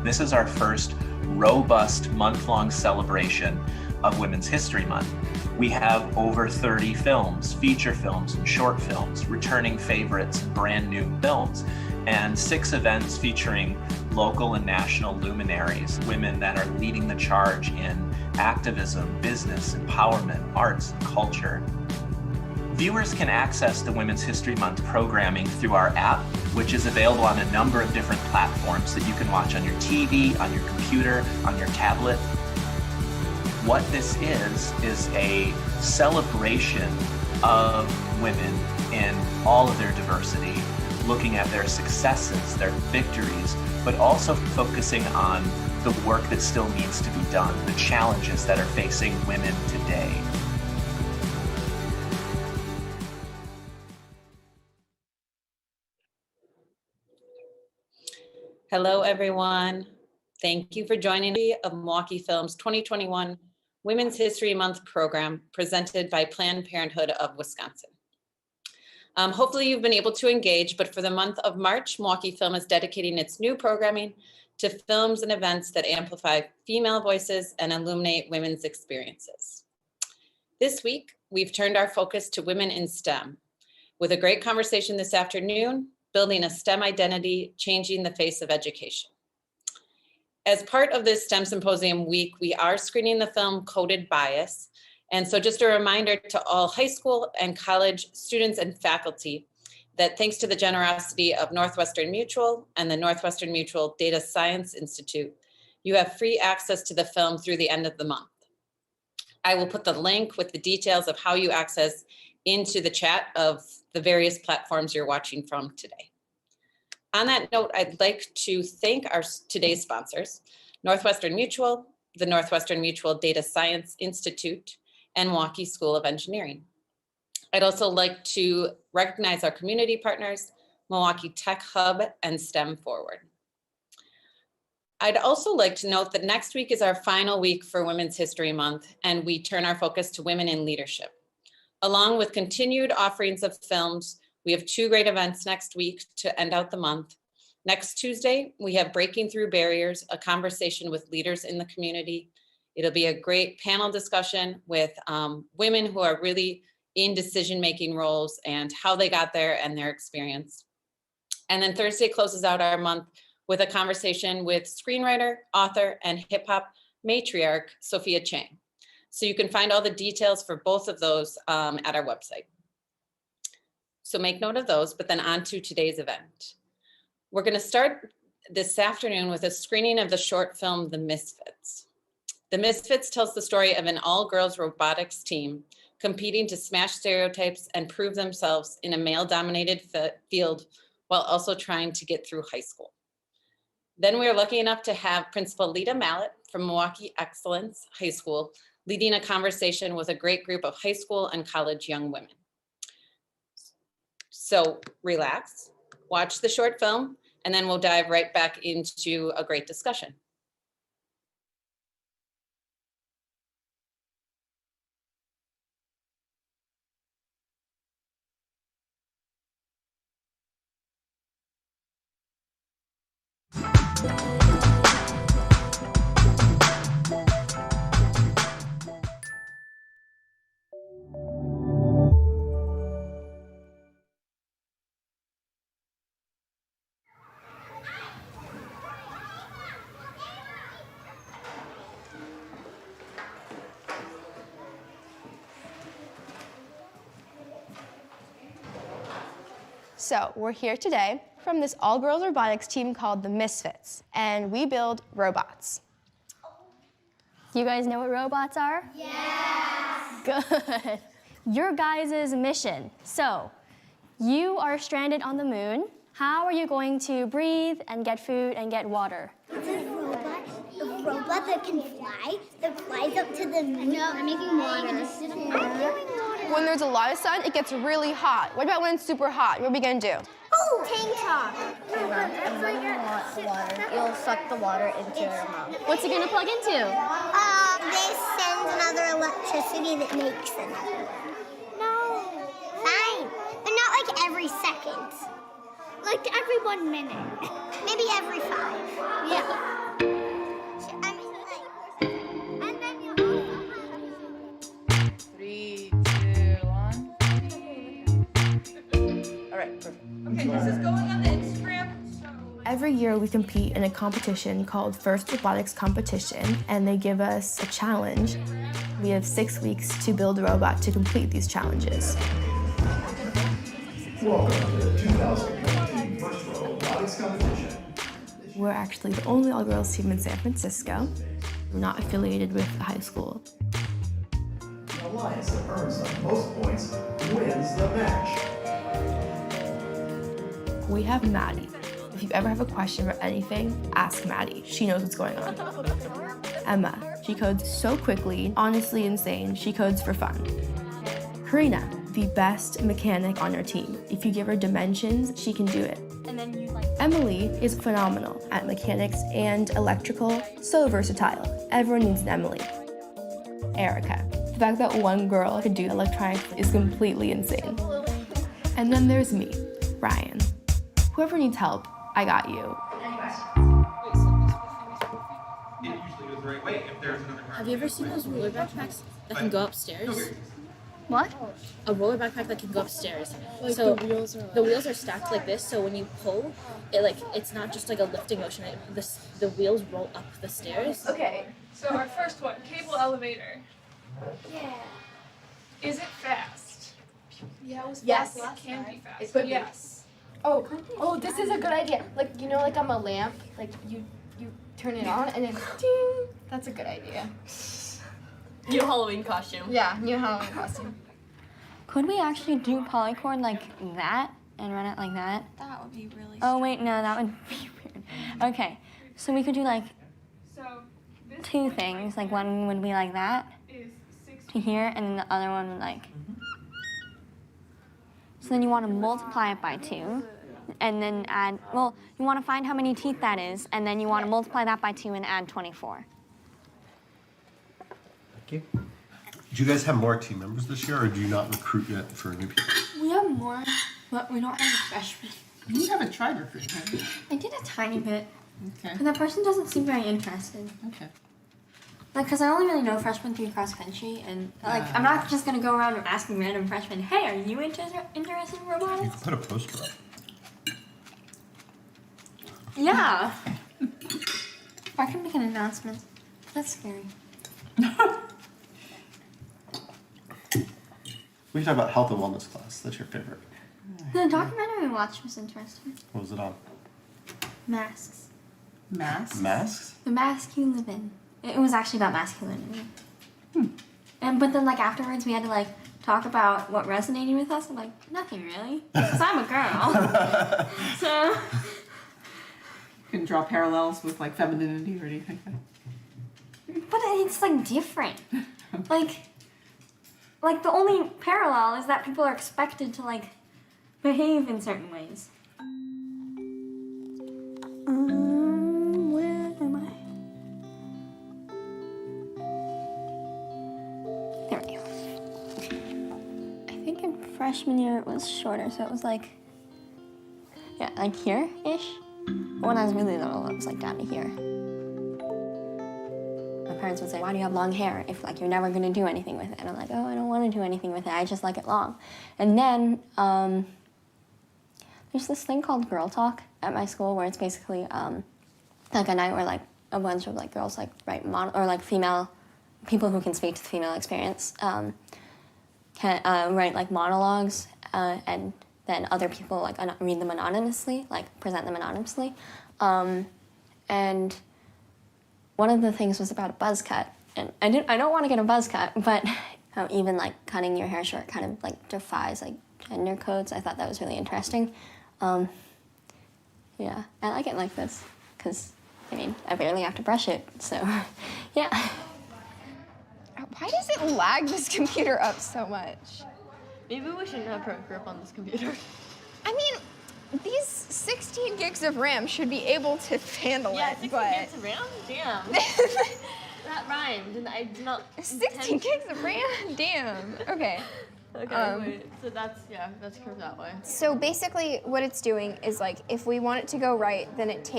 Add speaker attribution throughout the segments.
Speaker 1: This is our first robust month-long celebration of Women's History Month. We have over 30 films, feature films and short films, returning favorites and brand new films, and 6 events featuring local and national luminaries, women that are leading the charge in activism, business, empowerment, arts, and culture. Viewers can access the Women's History Month programming through our app, which is available on a number of different platforms that you can watch on your TV, on your computer, on your tablet. What this is a celebration of women in all of their diversity, looking at their successes, their victories, but also focusing on the work that still needs to be done, the challenges that are facing women today.
Speaker 2: Hello, everyone. Thank you for joining me of Milwaukee Film's 2021 Women's History Month program presented by Planned Parenthood of Wisconsin. Hopefully you've been able to engage, but for the month of March, Milwaukee Film is dedicating its new programming to films and events that amplify female voices and illuminate women's experiences. This week, we've turned our focus to women in STEM with a great conversation this afternoon, building a STEM identity, changing the face of education. As part of this STEM Symposium week, we are screening the film Coded Bias. And so just a reminder to all high school and college students and faculty that thanks to the generosity of Northwestern Mutual and the Northwestern Mutual Data Science Institute, you have free access to the film through the end of the month. I will put the link with the details of how you access into the chat of the various platforms you're watching from today. On that note, I'd like to thank our today's sponsors, Northwestern Mutual, the Northwestern Mutual Data Science Institute, and Milwaukee School of Engineering. I'd also like to recognize our community partners, Milwaukee Tech Hub and STEM Forward. I'd also like to note that next week is our final week for Women's History Month, and we turn our focus to women in leadership. Along with continued offerings of films, we have 2 great events next week to end out the month. Next Tuesday, we have Breaking Through Barriers, a conversation with leaders in the community. It'll be a great panel discussion with women who are really in decision-making roles and how they got there and their experience. And then Thursday closes out our month with a conversation with screenwriter, author, and hip hop matriarch, Sophia Chang. So you can find all the details for both of those at our website. So make note of those, but then on to today's event. We're gonna start this afternoon with a screening of the short film, The Missfits. The Missfits tells the story of an all-girls robotics team competing to smash stereotypes and prove themselves in a male-dominated field while also trying to get through high school. Then we are lucky enough to have Principal Lita Mallett from Milwaukee Excellence High School leading a conversation with a great group of high school and college young women. So relax, watch the short film, and then we'll dive right back into a great discussion.
Speaker 3: So we're here today from this all-girls robotics team called the Missfits, and we build robots. You guys know what robots are? Yes! Good. Your guys' mission. So you are stranded on the moon. How are you going to breathe and get food and get water?
Speaker 4: It's a robot that can fly, that flies up to the moon. No, I'm making water. I'm doing water.
Speaker 3: When there's a lot of sun, it gets really hot. What about when it's super hot? What are we gonna do?
Speaker 4: Oh, tank top.
Speaker 5: And when you want water, you'll suck the water into your mouth.
Speaker 3: What's it gonna plug into?
Speaker 4: They send another electricity that makes them. No. Fine, but not like every second. Like every 1 minute. Maybe every 5. Yeah.
Speaker 3: Every year we compete in a competition called First Robotics Competition, and they give us a challenge. We have 6 weeks to build a robot to complete these challenges.
Speaker 6: Welcome to the 2019 First Robotics Competition.
Speaker 3: We're actually the only all-girls team in San Francisco. We're not affiliated with the high school.
Speaker 6: The alliance that earns the most points wins the match.
Speaker 3: We have Maddie. If you ever have a question about anything, ask Maddie. She knows what's going on. Emma. She codes so quickly, honestly insane. She codes for fun. Karina. The best mechanic on our team. If you give her dimensions, she can do it. Emily is phenomenal at mechanics and electrical, so versatile. Everyone needs an Emily. Erica. The fact that one girl could do electronics is completely insane. And then there's me, Ryan. Whoever needs help, I got you.
Speaker 7: It usually goes the right way if there's another car.
Speaker 8: Have you ever seen those roller backpacks that can go upstairs?
Speaker 3: What?
Speaker 8: A roller backpack that can go upstairs. Like so the wheels are stacked like this, so when you pull, it's not just like a lifting motion. The wheels roll up the stairs.
Speaker 9: Okay, so our first one, cable elevator.
Speaker 4: Yeah.
Speaker 9: Is it fast?
Speaker 5: Yeah, it was
Speaker 9: Yes.
Speaker 5: fast.
Speaker 9: It can be fast.
Speaker 5: It could be.
Speaker 9: Yes.
Speaker 5: Oh, this is a good idea. Like, you know, like I'm a lamp, like you turn it on and then ding. That's a good idea.
Speaker 8: New Halloween costume.
Speaker 5: Yeah, new Halloween costume.
Speaker 10: Could we actually do polycord like that and run it like that?
Speaker 5: That would be really
Speaker 10: Oh wait, no, that would be weird. Okay, so we could do like
Speaker 9: So this
Speaker 10: two things. Like one would be like that
Speaker 9: is 6
Speaker 10: to here, and then the other one would like. So then you want to multiply it by 2, and then add. Well, you want to find how many teeth that is, and then you want to multiply that by 2 and add 24.
Speaker 11: Thank you. Do you guys have more team members this year, or do you not recruit yet for new people?
Speaker 10: We have more, but we don't have a freshman.
Speaker 12: You haven't tried recruiting, have you?
Speaker 10: I did a tiny bit,
Speaker 12: Okay.
Speaker 10: but that person doesn't seem very interested.
Speaker 12: Okay.
Speaker 10: Like, because I only really know freshmen through cross country, and like, I'm not just gonna go around and asking random freshmen, "Hey, are you interested in
Speaker 11: You
Speaker 10: robotics?"
Speaker 11: could put a poster up.
Speaker 10: Yeah. Or I can make an announcement. That's scary.
Speaker 11: We can talk about health and wellness class. That's your favorite.
Speaker 10: The documentary we watched was interesting.
Speaker 11: What was it on?
Speaker 10: Masks.
Speaker 12: Masks?
Speaker 11: Masks?
Speaker 10: The mask you live in. It was actually about masculinity. But then like afterwards we had to like talk about what resonated with us. I'm like, nothing really, because I'm a girl. So.
Speaker 12: You can draw parallels with like femininity or anything.
Speaker 10: But it's like different. Like the only parallel is that people are expected to like behave in certain ways. Where am I? There we go. I think in freshman year it was shorter, so it was like, yeah, like here-ish. When I was really little, it was like down to here. My parents would say, "Why do you have long hair if like you're never gonna do anything with it?" And I'm like, "Oh, I don't want to do anything with it. I just like it long." And then there's this thing called Girl Talk at my school where it's basically like a night where like a bunch of like girls like write or like female people who can speak to the female experience can write like monologues and then other people like read them anonymously, like present them anonymously. And one of the things was about a buzz cut, and I don't want to get a buzz cut, but even like cutting your hair short kind of like defies like gender codes. I thought that was really interesting. Yeah, I like it like this because I mean I barely have to brush it, so yeah.
Speaker 3: Why does it lag this computer up so much?
Speaker 8: Maybe we shouldn't have pro grip on this computer.
Speaker 3: I mean, these 16 gigs of RAM should be able to handle
Speaker 8: Yeah,
Speaker 3: it,
Speaker 8: 16
Speaker 3: but...
Speaker 8: gigs of RAM? Damn. That rhymed, and I did not
Speaker 3: 16 gigs of RAM? Damn. Okay.
Speaker 8: Okay, wait. So that's curved that way.
Speaker 3: So basically what it's doing is like, if we want it to go right, then it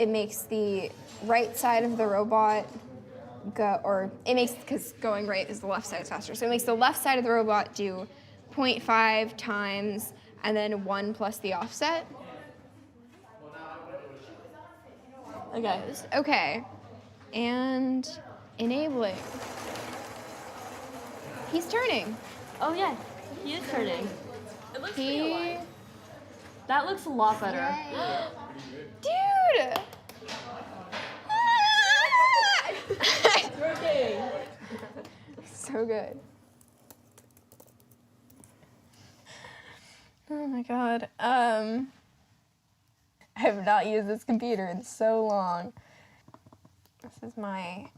Speaker 3: makes the right side of the robot go, or it makes, because going right is the left side is faster. So it makes the left side of the robot do 0.5 times and then 1 plus the offset. Okay. Okay. And enabling. He's turning.
Speaker 10: Oh yeah, he is turning.
Speaker 8: It looks
Speaker 10: That looks a lot better.
Speaker 3: Dude! So good. Oh my god. I have not used this computer in so long. This is one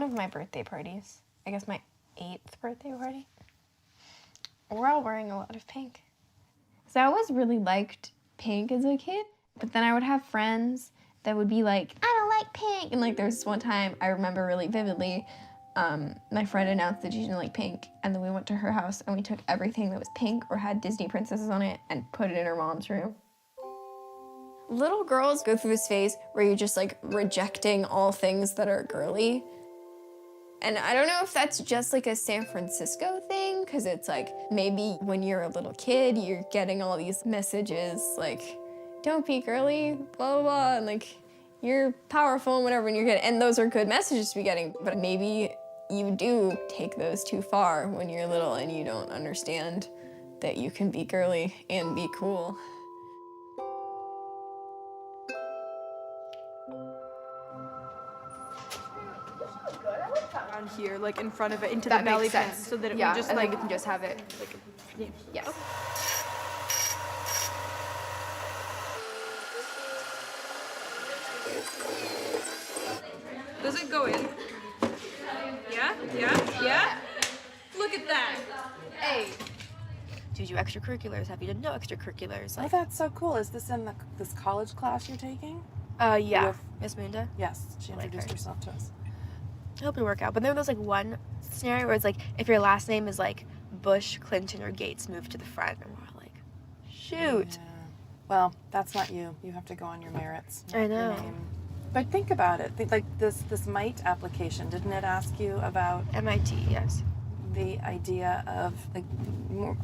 Speaker 3: of my birthday parties. I guess my 8th birthday party. We're all wearing a lot of pink. So I always really liked pink as a kid, but then I would have friends that would be like, I don't like pink. And like there was one time I remember really vividly, my friend announced that she didn't like pink, and then we went to her house and we took everything that was pink or had Disney princesses on it and put it in her mom's room. Little girls go through this phase where you're just like rejecting all things that are girly. And I don't know if that's just like a San Francisco thing, because it's like maybe when you're a little kid, you're getting all these messages like, don't be girly, blah, blah, blah, and like, you're powerful and whatever, and you're good. And those are good messages to be getting, but maybe you do take those too far when you're little and you don't understand that you can be girly and be cool.
Speaker 13: Around here, like in front of it, into
Speaker 3: That
Speaker 13: the belly
Speaker 3: makes
Speaker 13: button,
Speaker 3: sense.
Speaker 13: so that it
Speaker 3: Yeah,
Speaker 13: would just
Speaker 3: and then
Speaker 13: like
Speaker 3: we can just have it. Yes.
Speaker 9: Does it go in? Yeah? Yeah? Yeah? Look at that.
Speaker 13: Hey.
Speaker 14: Do you do extracurriculars? Have you done no extracurriculars?
Speaker 15: Oh, that's so cool. Is this in this college class you're taking?
Speaker 14: Yeah.
Speaker 15: With
Speaker 14: Miss Munda?
Speaker 15: Yes, she introduced herself to us.
Speaker 14: I hope it work out. But then there's like one scenario where it's like, if your last name is like Bush, Clinton, or Gates, move to the front. And we're all like, shoot.
Speaker 15: Yeah. Well, that's not you. You have to go on your merits.
Speaker 14: I know.
Speaker 15: Your name. But think about it. Think, like this MITE application, didn't it ask you about
Speaker 14: MIT, yes.
Speaker 15: The idea of like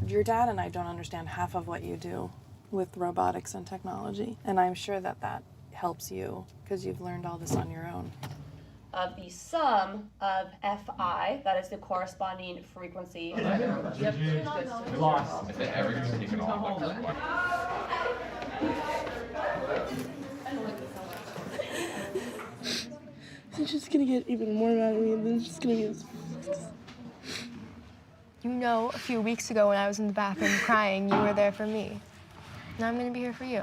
Speaker 15: your dad and I don't understand half of what you do with robotics and technology, and I'm sure that that helps you because you've learned all this on your own.
Speaker 10: Of the sum of Fi, that is the corresponding frequency.
Speaker 7: We lost. I think everything's taken off like this one.
Speaker 16: He's just gonna get even more mad at me, and then it's just gonna get.
Speaker 3: You know, a few weeks ago when I was in the bathroom crying, you were there for me. Now I'm gonna be here for you.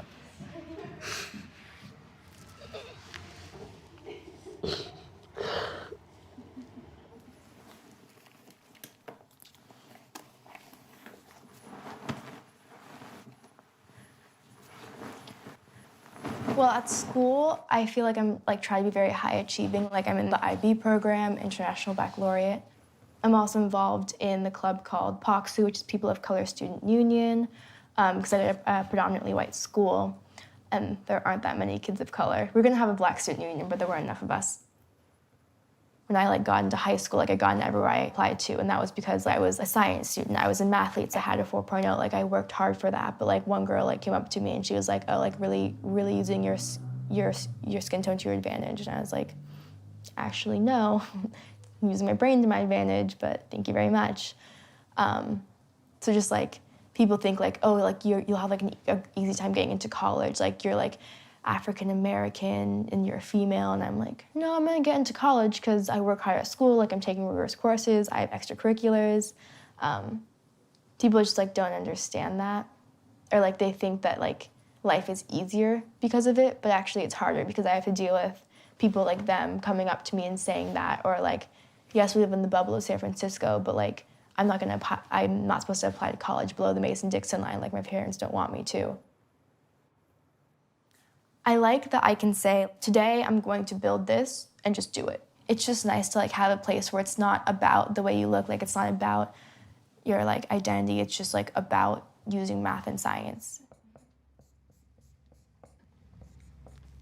Speaker 3: Well, at school, I feel like I'm trying to be very high achieving. Like I'm in the IB program, International Baccalaureate. I'm also involved in the club called POCSU, which is People of Color Student Union, because I did a predominantly white school, and there aren't that many kids of color. We're gonna have a black student union, but there weren't enough of us. When I got into high school, I got into everywhere I applied to, and that was because I was a science student. I was in mathletes. I had a 4.0. I worked hard for that. But one girl came up to me and she was like, "Oh, really using your skin tone to your advantage." And I was like, "Actually, no. I'm using my brain to my advantage, but thank you very much." So just people think you'll have an easy time getting into college. You're African American and you're a female, and I'm like, no, I'm gonna get into college because I work hard at school. I'm taking rigorous courses. I have extracurriculars. People just don't understand that, or they think that life is easier because of it, but actually it's harder because I have to deal with people like them coming up to me and saying that, or yes, we live in the bubble of San Francisco, but I'm not supposed to apply to college below the Mason-Dixon line. My parents don't want me to. I like that I can say, today I'm going to build this and just do it. It's just nice to have a place where it's not about the way you look, it's not about your identity, it's just about using math and science.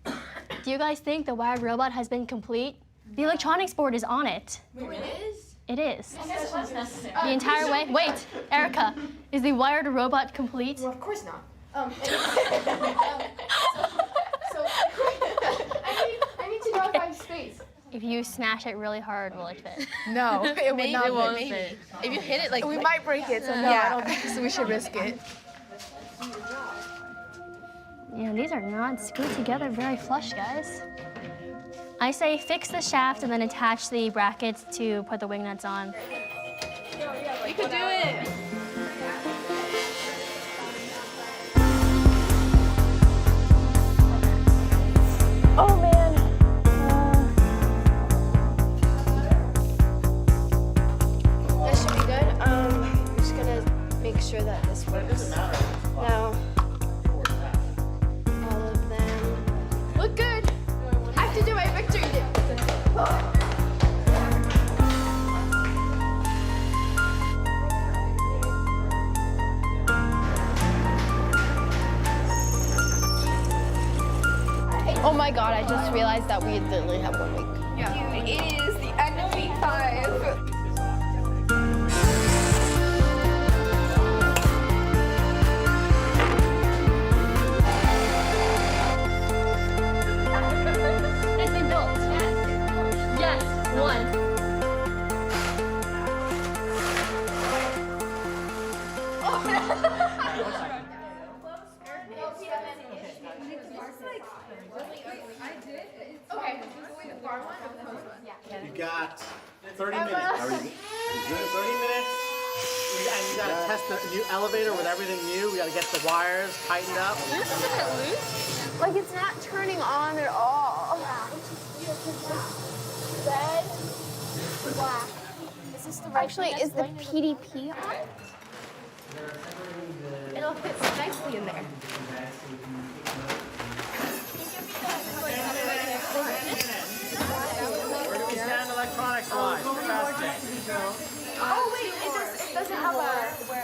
Speaker 17: Do you guys think the wired robot has been complete? The electronics board is on it.
Speaker 5: It is?
Speaker 17: It is. The entire way. Wait, Erica, is the wired robot complete?
Speaker 5: Well, of course not. I
Speaker 17: If you smash it really hard, will it fit?
Speaker 14: No, it would not.
Speaker 13: It won't
Speaker 14: Maybe.
Speaker 13: fit.
Speaker 14: If you hit it, like we might break it. So no, I don't think so. We should risk it.
Speaker 17: Yeah, these are not screwed together very flush, guys. I say fix the shaft and then attach the brackets to put the wing nuts on.
Speaker 13: You can do it.
Speaker 14: Oh man. That should be good. I'm just gonna make sure that this works. Now, all of them look good. I have to do my victory dip. Oh my god, I just realized that we literally have 1 week.
Speaker 13: Yeah. It is the end of week 5.
Speaker 17: It's been built. Yes. Yes. 1.
Speaker 18: You got 30 minutes. Are you good? 30 minutes. And you gotta test the new elevator with everything new. We gotta get the wires tightened up.
Speaker 14: Like it's not turning on at all. Red, black. Is this the right? Actually, is the PDP on? It'll fit nicely in there.
Speaker 18: Where do we stand electronics-wise?
Speaker 14: Oh wait, it doesn't have a.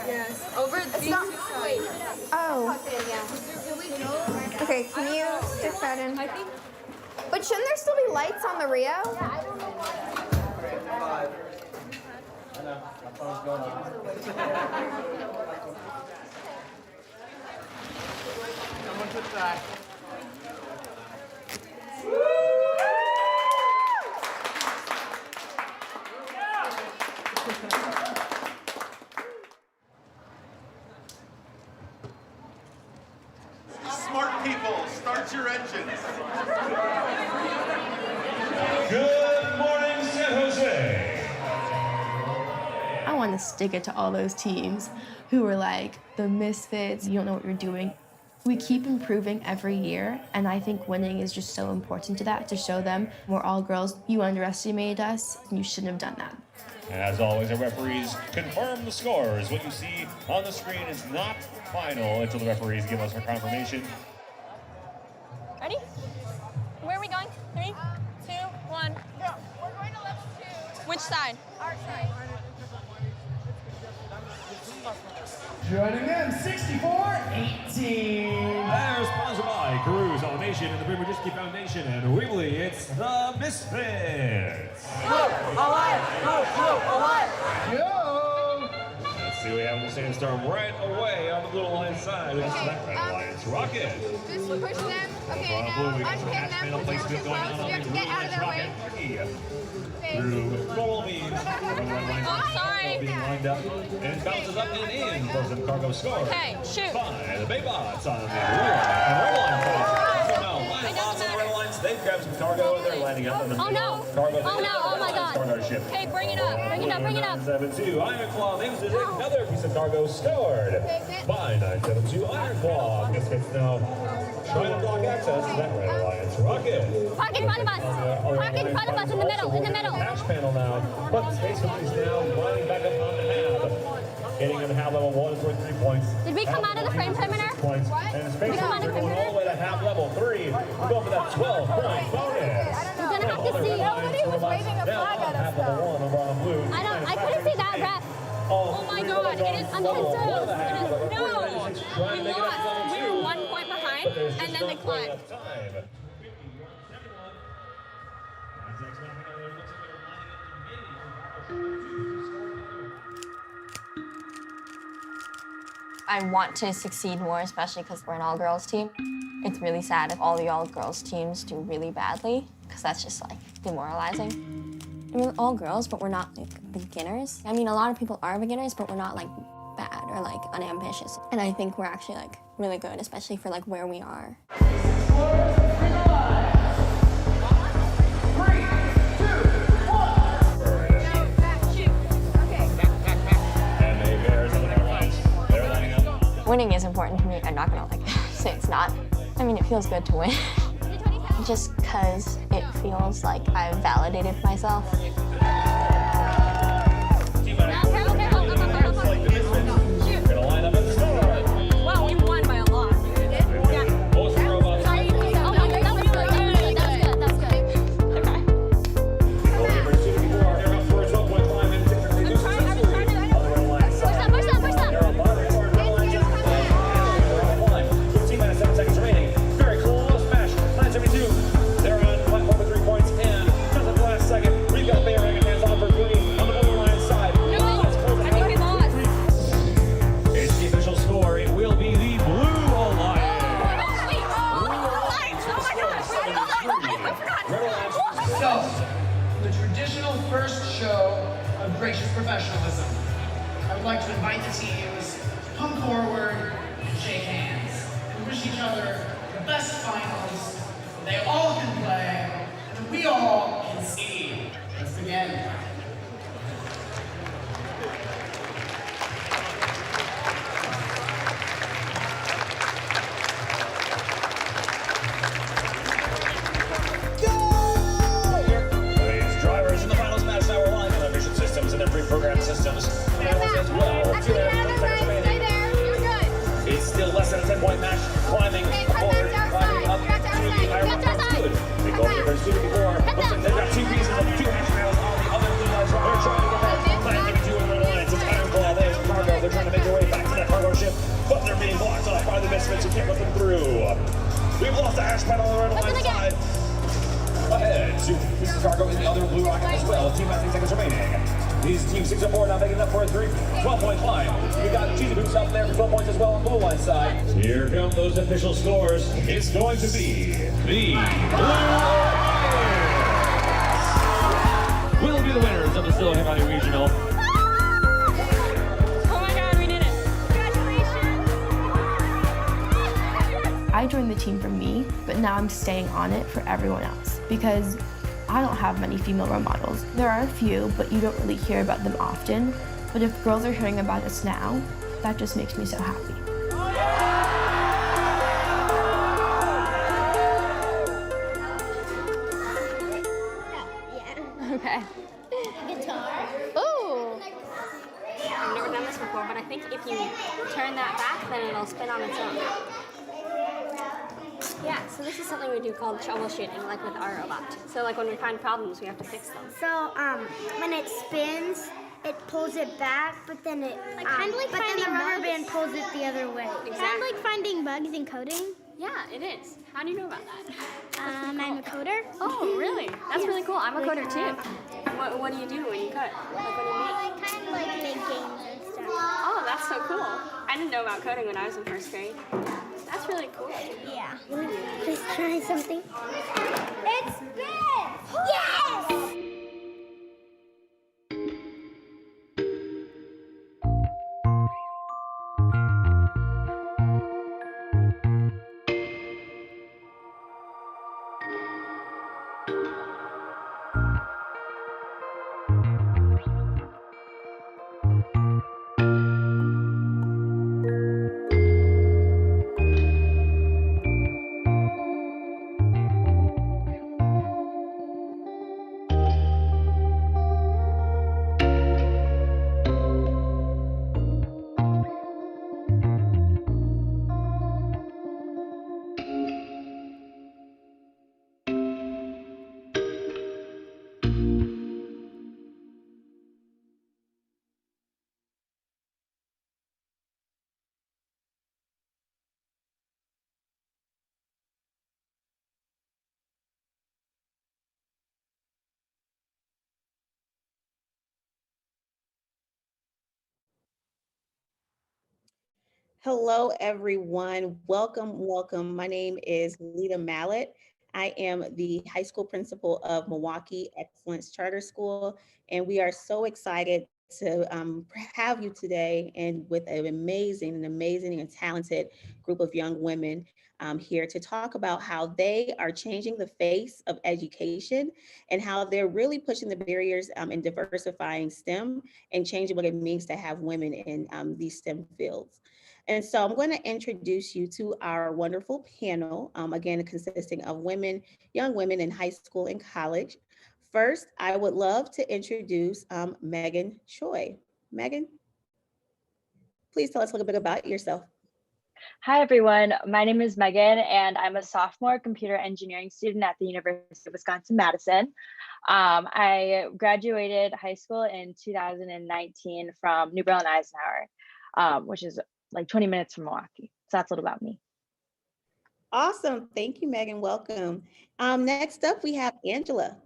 Speaker 14: Yes. Over the. It's not. Wait. Oh. Okay, can you stick that in? But shouldn't there still be lights on the Rio? Yeah, I don't know why.
Speaker 18: I know. My phone's going on. Someone to the side.
Speaker 19: Smart people, start your engines. Good morning, San Jose.
Speaker 14: I want to stick it to all those teams who were like the Misfits, you don't know what you're doing. We keep improving every year, and I think winning is just so important to that, to show them we're all girls, you underestimated us, and you shouldn't have done that.
Speaker 19: As always, our referees confirm the scores. What you see on the screen is not final until the referees give us our confirmation.
Speaker 17: Ready? Where are we going? 3, 2, 1.
Speaker 13: Go. We're going to left 2.
Speaker 17: Which side?
Speaker 13: Our side.
Speaker 6: Joining them, 64-18.
Speaker 19: They're sponsored by Cruise Automation and the British Foundation, and we believe it's the Missfits. Let's see what we have in the sandstorm right away on the blue line side. That's that red alliance rocket.
Speaker 13: Just push them. Okay, now unpin them. Push them too close. You have to get out of their way.
Speaker 19: Through coral beams.
Speaker 17: Oh, sorry.
Speaker 19: Being lined up, and it bounces up and in for some cargo score.
Speaker 17: Okay, shoot.
Speaker 19: By the Bay Bots on the blue line and red line side. So now, line bots on the red lines, they've grabbed some cargo and they're lining up on the cargo.
Speaker 17: Oh no, oh my god.
Speaker 19: Start our ship.
Speaker 17: Okay, bring it up, bring it up, bring it up.
Speaker 19: 972 Iron Claw, names is another piece of cargo scored by 972 Iron Claw. Misfits now trying to block access to that red alliance rocket.
Speaker 17: Park in front of us. Park in front of us, in the middle, in the middle.
Speaker 19: Hatch panel now, but Space Marines now lining back up on the hab. Getting on hab level 1 is worth 3 points.
Speaker 17: Did we come out of the frame perimeter?
Speaker 19: Points. And Space Marines are going all the way to hab level 3. We're going for that 12-point bonus.
Speaker 17: We're gonna have to see.
Speaker 13: Nobody was waving a flag at us though.
Speaker 17: I couldn't see that, ref. Oh my god, it is uncontrolled. No! We lost. We were 1 point behind, and then they climbed.
Speaker 10: I want to succeed more, especially because we're an all-girls team. It's really sad if all the all-girls teams do really badly, because that's just like demoralizing. We're all girls, but we're not like beginners. I mean, a lot of people are beginners, but we're not like bad or like unambitious. And I think we're actually like really good, especially for like where we are. Winning is important to me. I'm not gonna like say it's not. I mean, it feels good to win. Just because it feels like I've validated myself.
Speaker 9: Wow, we won by a lot.
Speaker 20: So, the traditional first show of gracious professionalism, I would like to invite the teams to come forward and shake hands and wish each other the best finals so they all can play and we all can see. Let's begin.
Speaker 19: Program systems. As well. It's still less than a 10-point match. Climbing forward, climbing up to the higher one. That's good. They go over their student before. Looks like they've got two pieces of two hash rails on the other blue lines. They're trying to get that. Plan 32 in the alliance. It's Iron Claw. There's cargo. They're trying to make their way back to that cargo ship, but they're being blocked off by the Missfits who can't let them through. We've lost the hash panel on the red line side. Ahead to Mrs. Cargo in the other blue rocket as well. Team has 10 seconds remaining. These team 6 and 4 now making up for a 12-point climb. We got Cheesy Boots up there for 12 points as well on blue line side. Here come those official scores. It's going to be the Blue Alliance will be the winners of the Silicon Valley Regional.
Speaker 9: Oh my God, we did it! Congratulations!
Speaker 3: I joined the team for me, but now I'm staying on it for everyone else because I don't have many female role models. There are a few, but you don't really hear about them often. But if girls are hearing about us now, that just makes me so happy.
Speaker 17: Okay.
Speaker 4: Guitar.
Speaker 17: Ooh. I've never done this before, but I think if you turn that back, then it'll spin on its own. Yeah, so this is something we do called troubleshooting, like with our robot. So like when we find problems, we have to fix them.
Speaker 4: So when it spins, it pulls it back, but then it
Speaker 14: kind of like
Speaker 4: but then the
Speaker 14: finding
Speaker 4: rubber
Speaker 14: bugs?
Speaker 4: band pulls it the other way.
Speaker 14: Kind of like finding bugs in coding.
Speaker 17: Yeah, it is. How do you know about that?
Speaker 14: I'm a coder.
Speaker 17: Oh, really? That's really cool. I'm a coder too. What do you do when you code? Like what do you make?
Speaker 14: I kind of like make games and stuff.
Speaker 17: Oh, that's so cool. I didn't know about coding when I was in first grade. That's really cool.
Speaker 14: Yeah.
Speaker 4: Let's try something. It's spin! Yes!
Speaker 21: Hello, everyone. Welcome, welcome. My name is Lita Mallet. I am the high school principal of Milwaukee Excellence Charter School, and we are so excited to have you today and with an amazing and talented group of young women here to talk about how they are changing the face of education and how they're really pushing the barriers and diversifying STEM and changing what it means to have women in these STEM fields. And so I'm going to introduce you to our wonderful panel, again, consisting of women, young women in high school and college. First, I would love to introduce Megan Choi. Megan, please tell us a little bit about yourself.
Speaker 22: Hi, everyone. My name is Megan, and I'm a sophomore computer engineering student at the University of Wisconsin-Madison. I graduated high school in 2019 from New Berlin-Eisenhower, which is like 20 minutes from Milwaukee. So that's a little about me.
Speaker 21: Awesome. Thank you, Megan. Welcome. Next up, we have Angela.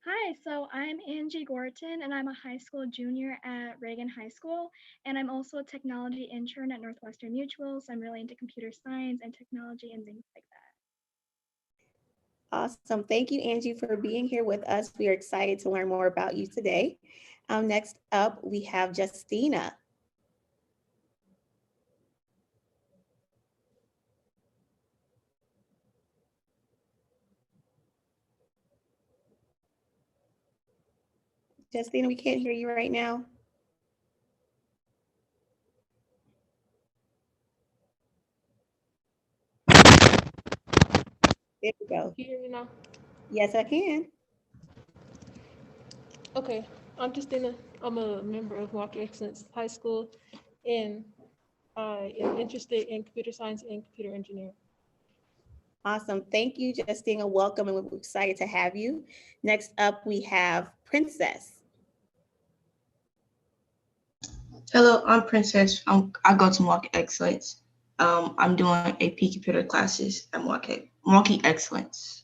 Speaker 23: Hi, so I'm Angie Gorton, and I'm a high school junior at Reagan High School, and I'm also a technology intern at Northwestern Mutual, so I'm really into computer science and technology and things like that.
Speaker 21: Awesome. Thank you, Angie, for being here with us. We are excited to learn more about you today. Next up, we have Justina. Justina, we can't hear you right now. There we go.
Speaker 16: Can you hear me now?
Speaker 21: Yes, I can.
Speaker 16: Okay, I'm Justina. I'm a member of Milwaukee Excellence High School, and I am interested in computer science and computer engineering.
Speaker 21: Awesome. Thank you, Justina. Welcome, and we're excited to have you. Next up, we have Princess.
Speaker 24: Hello, I'm Princess. I go to Milwaukee Excellence. I'm doing AP computer classes at Milwaukee Excellence.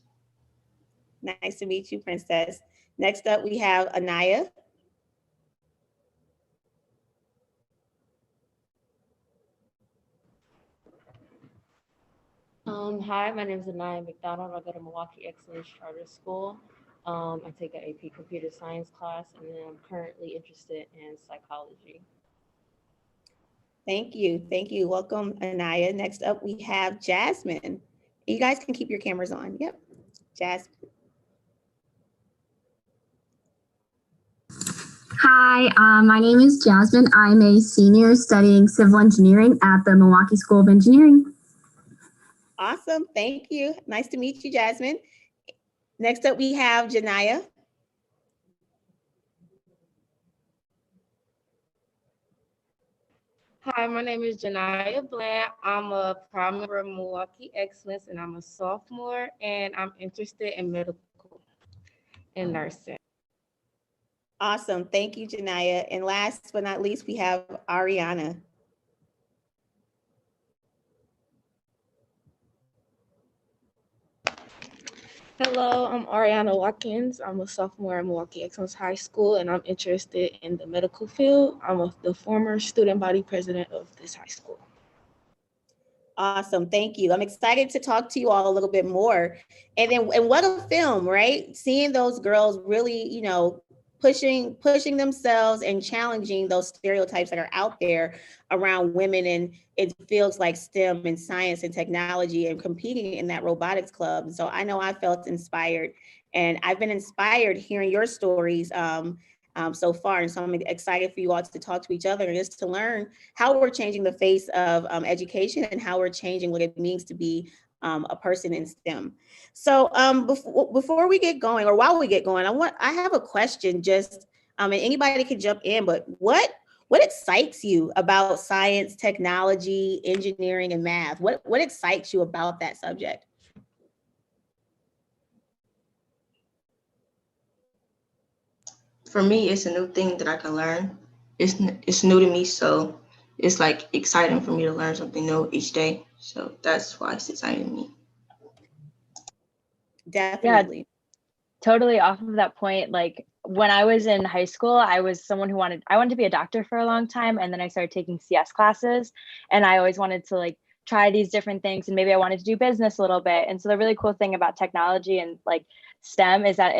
Speaker 21: Nice to meet you, Princess. Next up, we have Anaya.
Speaker 25: Hi, my name is Anaya McDonald. I go to Milwaukee Excellence Charter School. I take an AP computer science class, and then I'm currently interested in psychology.
Speaker 21: Thank you. Thank you. Welcome, Anaya. Next up, we have Jasmine. You guys can keep your cameras on. Yep. Jasmine.
Speaker 26: Hi, my name is Jasmine. I'm a senior studying civil engineering at the Milwaukee School of Engineering.
Speaker 21: Awesome. Thank you. Nice to meet you, Jasmine. Next up, we have Janaya.
Speaker 27: Hi, my name is Janaya Bland. I'm a proud member of Milwaukee Excellence, and I'm a sophomore, and I'm interested in medical and nursing.
Speaker 21: Awesome. Thank you, Janaya. And last but not least, we have Ariana.
Speaker 27: Hello, I'm Ariana Watkins. I'm a sophomore at Milwaukee Excellence High School, and I'm interested in the medical field. I'm the former student body president of this high school.
Speaker 21: Awesome. Thank you. I'm excited to talk to you all a little bit more. And what a film, right? Seeing those girls really, you know, pushing themselves and challenging those stereotypes that are out there around women in it feels like STEM and science and technology and competing in that robotics club. So I know I felt inspired, and I've been inspired hearing your stories so far. And so I'm excited for you all to talk to each other and just to learn how we're changing the face of education and how we're changing what it means to be a person in STEM. So before we get going, or while we get going, I have a question. Just and anybody can jump in, but what excites you about science, technology, engineering, and math? What excites you about that subject?
Speaker 24: For me, it's a new thing that I can learn. It's new to me, so it's like exciting for me to learn something new each day. So that's why it's exciting to me.
Speaker 21: Definitely.
Speaker 22: Yeah, totally off of that point. Like when I was in high school, I was someone who I wanted to be a doctor for a long time. And then I started taking CS classes, and I always wanted to like try these different things, and maybe I wanted to do business a little bit. And so the really cool thing about technology and like STEM is that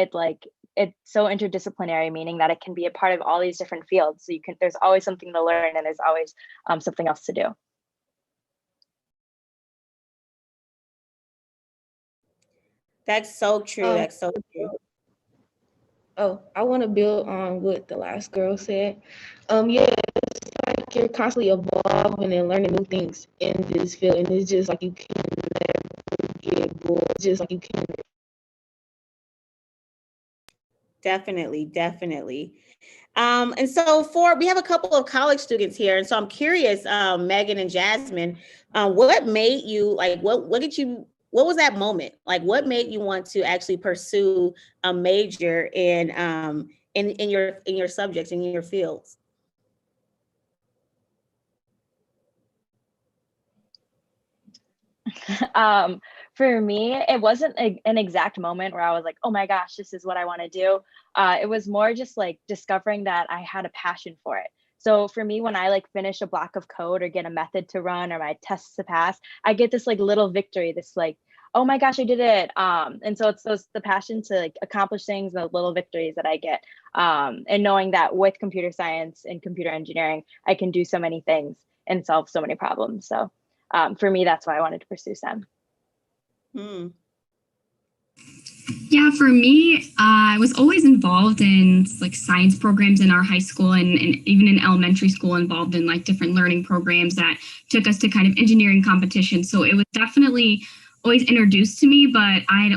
Speaker 22: it's so interdisciplinary, meaning that it can be a part of all these different fields. So there's always something to learn, and there's always something else to do.
Speaker 21: That's so true. That's so true.
Speaker 27: Oh, I want to build on what the last girl said. Yeah, it's like you're constantly evolving and learning new things in this field, and it's just like you can never get bored. Just like you can.
Speaker 21: Definitely, definitely. And so we have a couple of college students here, and so I'm curious, Megan and Jasmine, what made you like? What was that moment? Like, what made you want to actually pursue a major in your subjects, in your fields?
Speaker 22: For me, it wasn't an exact moment where I was like, oh my gosh, this is what I want to do. It was more just like discovering that I had a passion for it. So for me, when I like finish a block of code or get a method to run or my tests to pass, I get this like little victory, this like, oh my gosh, I did it. And so it's the passion to like accomplish things, the little victories that I get. And knowing that with computer science and computer engineering, I can do so many things and solve so many problems. So for me, that's why I wanted to pursue STEM.
Speaker 26: Yeah, for me, I was always involved in like science programs in our high school and even in elementary school, involved in like different learning programs that took us to kind of engineering competitions. So it was definitely always introduced to me, but I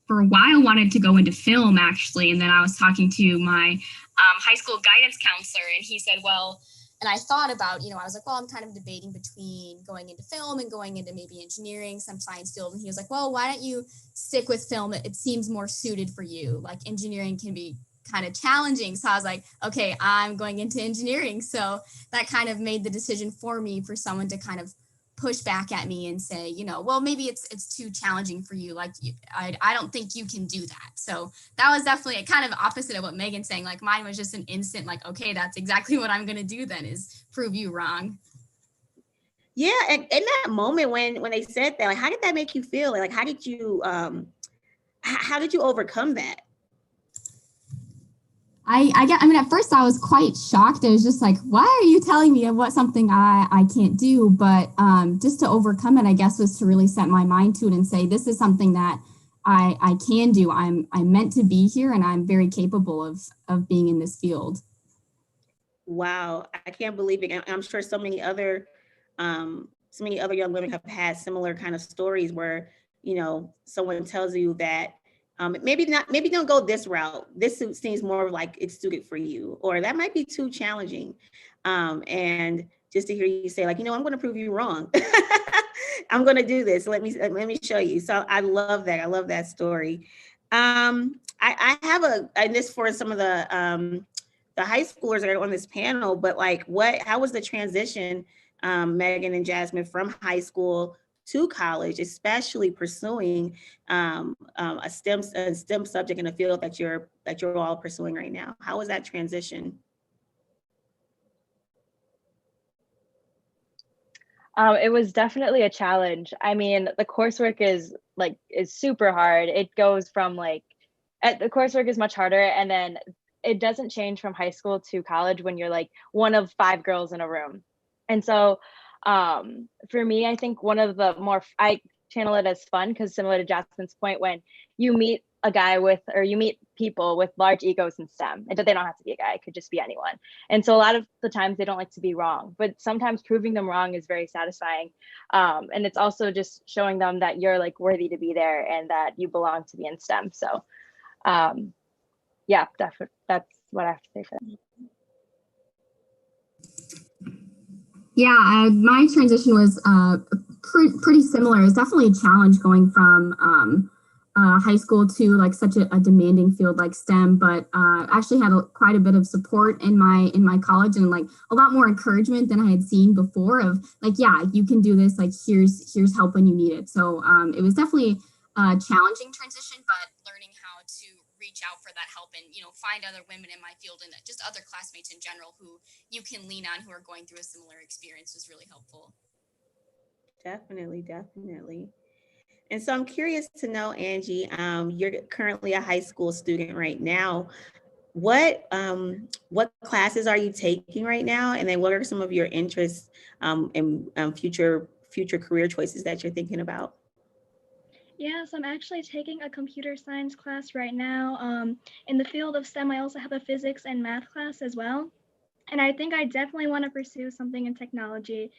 Speaker 26: for a while wanted to go into film actually. And then I was talking to my high school guidance counselor, and he said, well,
Speaker 3: and I thought about, I was like, well, I'm kind of debating between going into film and going into maybe engineering, some science field. And he was like, well, why don't you stick with film? It seems more suited for you. Like engineering can be kind of challenging. So I was like, okay, I'm going into engineering. So that kind of made the decision for me, for someone to kind of push back at me and say, well, maybe it's too challenging for you. Like, I don't think you can do that. So that was definitely kind of opposite of what Megan's saying. Like mine was just an instant, like, okay, that's exactly what I'm going to do then, is prove you wrong.
Speaker 21: Yeah. And in that moment when they said that, like, how did that make you feel? Like, how did you overcome that?
Speaker 26: At first I was quite shocked. It was just like, why are you telling me what something I can't do? But just to overcome it, I guess, was to really set my mind to it and say, this is something that I can do. I'm meant to be here, and I'm very capable of being in this field.
Speaker 21: Wow, I can't believe it. I'm sure so many other young women have had similar kind of stories where, someone tells you that maybe don't go this route. This seems more like it's suited for you, or that might be too challenging. And just to hear you say, like, I'm going to prove you wrong. I'm going to do this. Let me show you. So I love that. I love that story. I have and this for some of the high schoolers that are on this panel, but like, how was the transition, Megan and Jasmine, from high school to college, especially pursuing a STEM subject in a field that you're all pursuing right now? How was that transition?
Speaker 22: It was definitely a challenge. I mean, the coursework is super hard. It goes from the coursework is much harder, and then it doesn't change from high school to college when you're like one of 5 girls in a room. And so for me, I think one of the I channel it as fun, because similar to Jasmine's point, when you meet you meet people with large egos in STEM, and they don't have to be a guy, it could just be anyone. And so a lot of the times they don't like to be wrong, but sometimes proving them wrong is very satisfying. And it's also just showing them that you're like worthy to be there and that you belong to be in STEM. So yeah, that's what I have to say for that.
Speaker 26: Yeah, my transition was pretty similar. It's definitely a challenge going from high school to like such a demanding field like STEM, but actually had quite a bit of support in my college, and like a lot more encouragement than I had seen before, of like, yeah, you can do this, like here's help when you need it. So it was definitely a challenging transition, but learning how to reach out for that help and find other women in my field and just other classmates in general who you can lean on, who are going through a similar experience, was really helpful.
Speaker 21: Definitely, definitely. And so I'm curious to know, Angie, you're currently a high school student right now. What classes are you taking right now? And then what are some of your interests and future career choices that you're thinking about?
Speaker 23: Yes, I'm actually taking a computer science class right now. In the field of STEM, I also have a physics and math class as well. And I think I definitely want to pursue something in technology,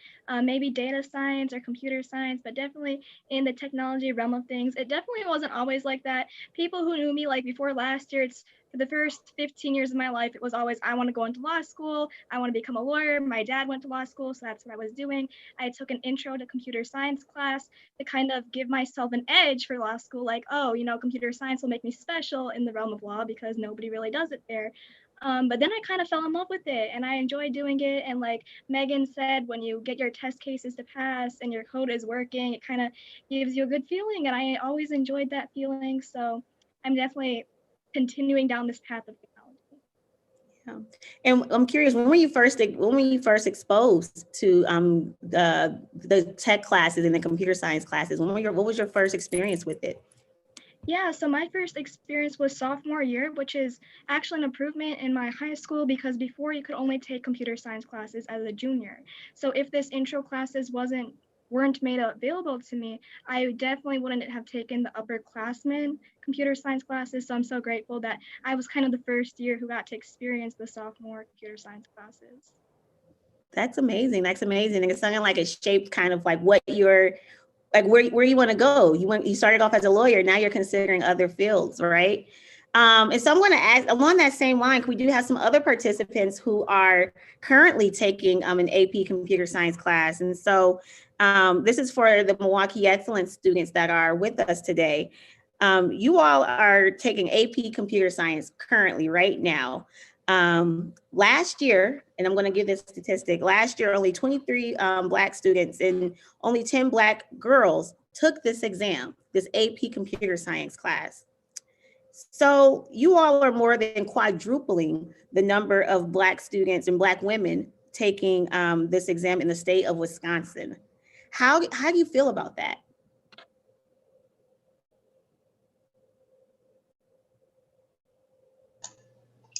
Speaker 23: maybe data science or computer science, but definitely in the technology realm of things. It definitely wasn't always like that. People who knew me like before last year, it's for the first 15 years of my life, it was always, I want to go into law school. I want to become a lawyer. My dad went to law school, so that's what I was doing. I took an intro to computer science class to kind of give myself an edge for law school, like, oh, computer science will make me special in the realm of law because nobody really does it there. But then I kind of fell in love with it and I enjoy doing it. And like Megan said, when you get your test cases to pass and your code is working, it kind of gives you a good feeling. And I always enjoyed that feeling. So I'm definitely continuing down this path of technology.
Speaker 21: Yeah. And I'm curious, when were you first exposed to the tech classes and the computer science classes? What was your first experience with it?
Speaker 23: Yeah, so my first experience was sophomore year, which is actually an improvement in my high school because before you could only take computer science classes as a junior. So if this intro classes weren't made available to me, I definitely wouldn't have taken the upperclassmen computer science classes. So I'm so grateful that I was kind of the first year who got to experience the sophomore computer science classes.
Speaker 21: That's amazing. That's amazing. And it's something like it shaped kind of like what you're like where you want to go. You started off as a lawyer, now you're considering other fields, right? And so I'm going to ask along that same line, we do have some other participants who are currently taking an AP computer science class. And so this is for the Milwaukee Excellence students that are with us today. You all are taking AP computer science currently right now. Last year, and I'm going to give this statistic, last year only 23 Black students and only 10 Black girls took this exam, this AP computer science class. So you all are more than quadrupling the number of Black students and Black women taking this exam in the state of Wisconsin. How do you feel about that?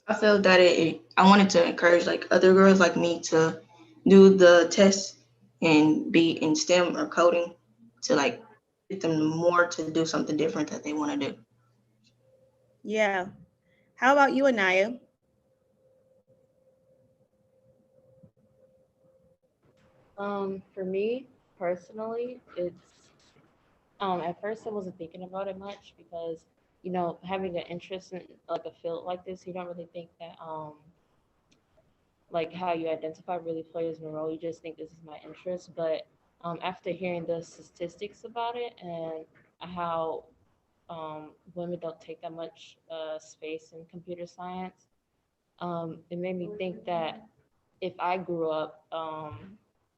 Speaker 24: I felt that I wanted to encourage like other girls like me to do the test and be in STEM or coding to like get them more to do something different that they want to do.
Speaker 21: Yeah. How about you, Anaya?
Speaker 25: For me personally, it's at first I wasn't thinking about it much because having an interest in like a field like this, you don't really think that like how you identify really plays a role. You just think this is my interest. But after hearing the statistics about it and how women don't take that much space in computer science, it made me think that if I grew up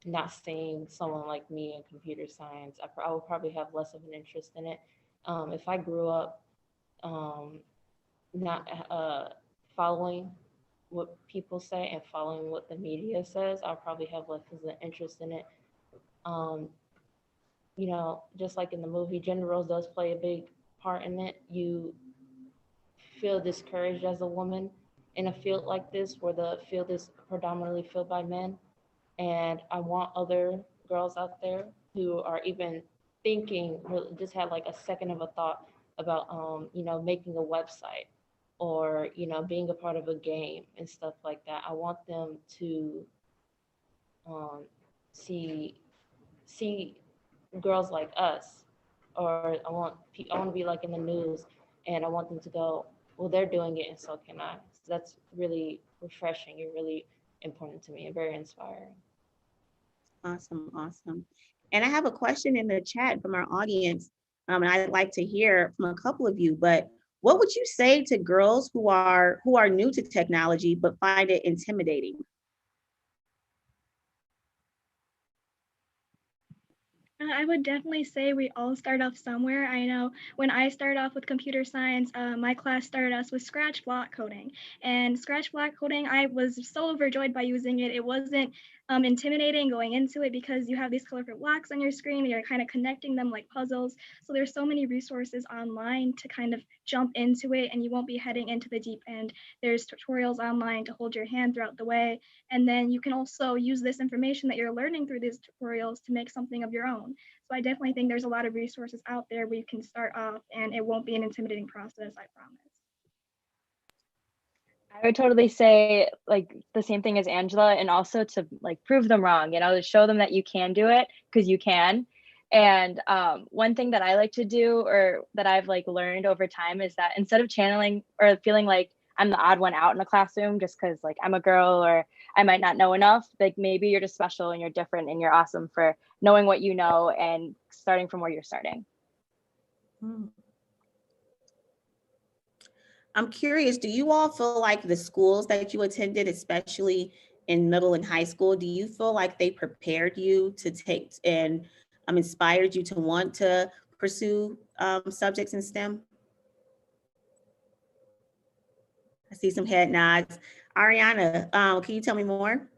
Speaker 25: not seeing someone like me in computer science, I would probably have less of an interest in it. If I grew up not following what people say and following what the media says, I'll probably have less of an interest in it. Just like in the movie, gender roles does play a big part in it. You feel discouraged as a woman in a field like this where the field is predominantly filled by men. And I want other girls out there who are even thinking, just had like a second of a thought about, making a website or, being a part of a game and stuff like that. I want them to see girls like us, or I want to be like in the news, and I want them to go, well, they're doing it, and so can I. So that's really refreshing and really important to me and very inspiring.
Speaker 21: Awesome, awesome. And I have a question in the chat from our audience, and I'd like to hear from a couple of you. But what would you say to girls who are new to technology but find it intimidating?
Speaker 23: I would definitely say we all start off somewhere. I know when I started off with computer science, my class started us with Scratch block coding. And Scratch block coding, I was so overjoyed by using it. It wasn't intimidating going into it because you have these colorful blocks on your screen and you're kind of connecting them like puzzles. So there's so many resources online to kind of jump into it, and you won't be heading into the deep end. There's tutorials online to hold your hand throughout the way. And then you can also use this information that you're learning through these tutorials to make something of your own. So I definitely think there's a lot of resources out there where you can start off and it won't be an intimidating process, I promise.
Speaker 22: I would totally say like the same thing as Angela, and also to like prove them wrong, you know, to show them that you can do it, because you can. And one thing that I like to do, or that I've like learned over time, is that instead of channeling or feeling like I'm the odd one out in a classroom just because like I'm a girl or I might not know enough, like maybe you're just special and you're different and you're awesome for knowing what you know and starting from where you're starting.
Speaker 21: I'm curious, do you all feel like the schools that you attended, especially in middle and high school, do you feel like they prepared you to take and inspired you to want to pursue subjects in STEM? I see some head nods. Ariana, can you tell me more?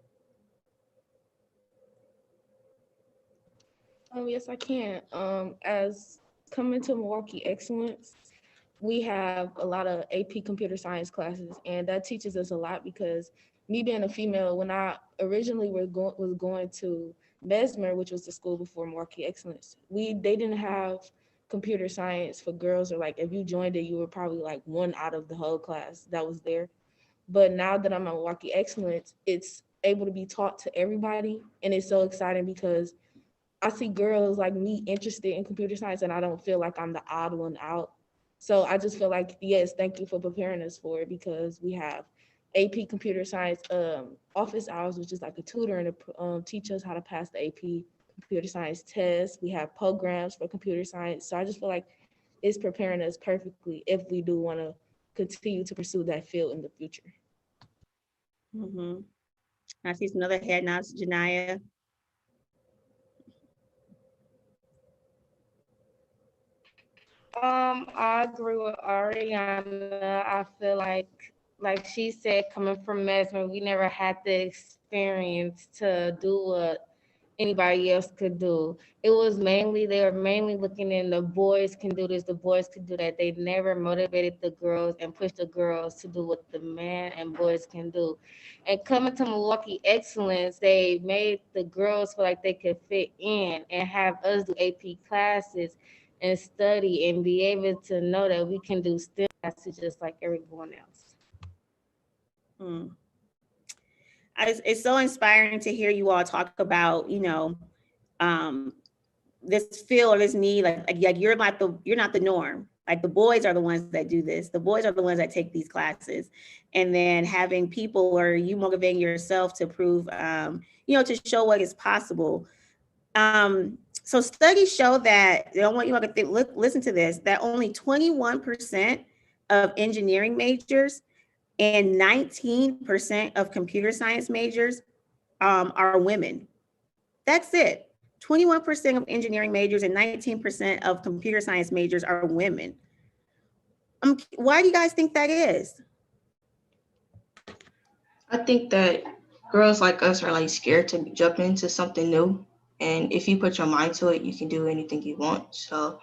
Speaker 27: Yes, I can. As coming to Milwaukee Excellence, we have a lot of AP computer science classes, and that teaches us a lot because me being a female, when I originally was going to Mesmer, which was the school before Milwaukee Excellence, they didn't have computer science for girls, or like if you joined it, you were probably like one out of the whole class that was there. But now that I'm at Milwaukee Excellence, it's able to be taught to everybody, and it's so exciting because I see girls like me interested in computer science, and I don't feel like I'm the odd one out. So I just feel like, yes, thank you for preparing us for it, because we have AP computer science office hours, which is like a tutor, and to teach us how to pass the AP computer science test. We have programs for computer science. So I just feel like it's preparing us perfectly if we do want to continue to pursue that field in the future.
Speaker 21: I see some other head nods, Janaya.
Speaker 25: I agree with Ariana. I feel like she said, coming from Mesmer, we never had the experience to do what anybody else could do. They were mainly looking in the boys can do this, the boys can do that. They never motivated the girls and pushed the girls to do what the man and boys can do. And coming to Milwaukee Excellence, they made the girls feel like they could fit in and have us do AP classes and study and be able to know that we can do STEM classes just like everyone else.
Speaker 21: It's so inspiring to hear you all talk about, this feel or this need, like you're not the norm. Like the boys are the ones that do this. The boys are the ones that take these classes, and then having people or you motivating yourself to prove, to show what is possible. So studies show that, I want you all to listen to this, that only 21% of engineering majors and 19% of computer science majors are women. That's it. 21% of engineering majors and 19% of computer science majors are women. Why do you guys think that is?
Speaker 24: I think that girls like us are like scared to jump into something new. And if you put your mind to it, you can do anything you want. So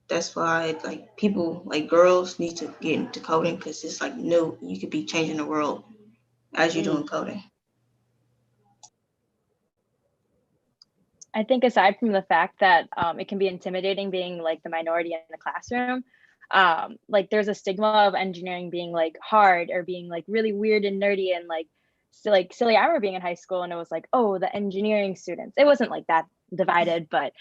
Speaker 24: that's why like people, like girls, need to get into coding, because it's like new. You could be changing the world as you're doing coding.
Speaker 22: I think aside from the fact that it can be intimidating being like the minority in the classroom, like there's a stigma of engineering being like hard or being like really weird and nerdy and like silly. I remember being in high school and it was like, oh, the engineering students. It wasn't like that divided, but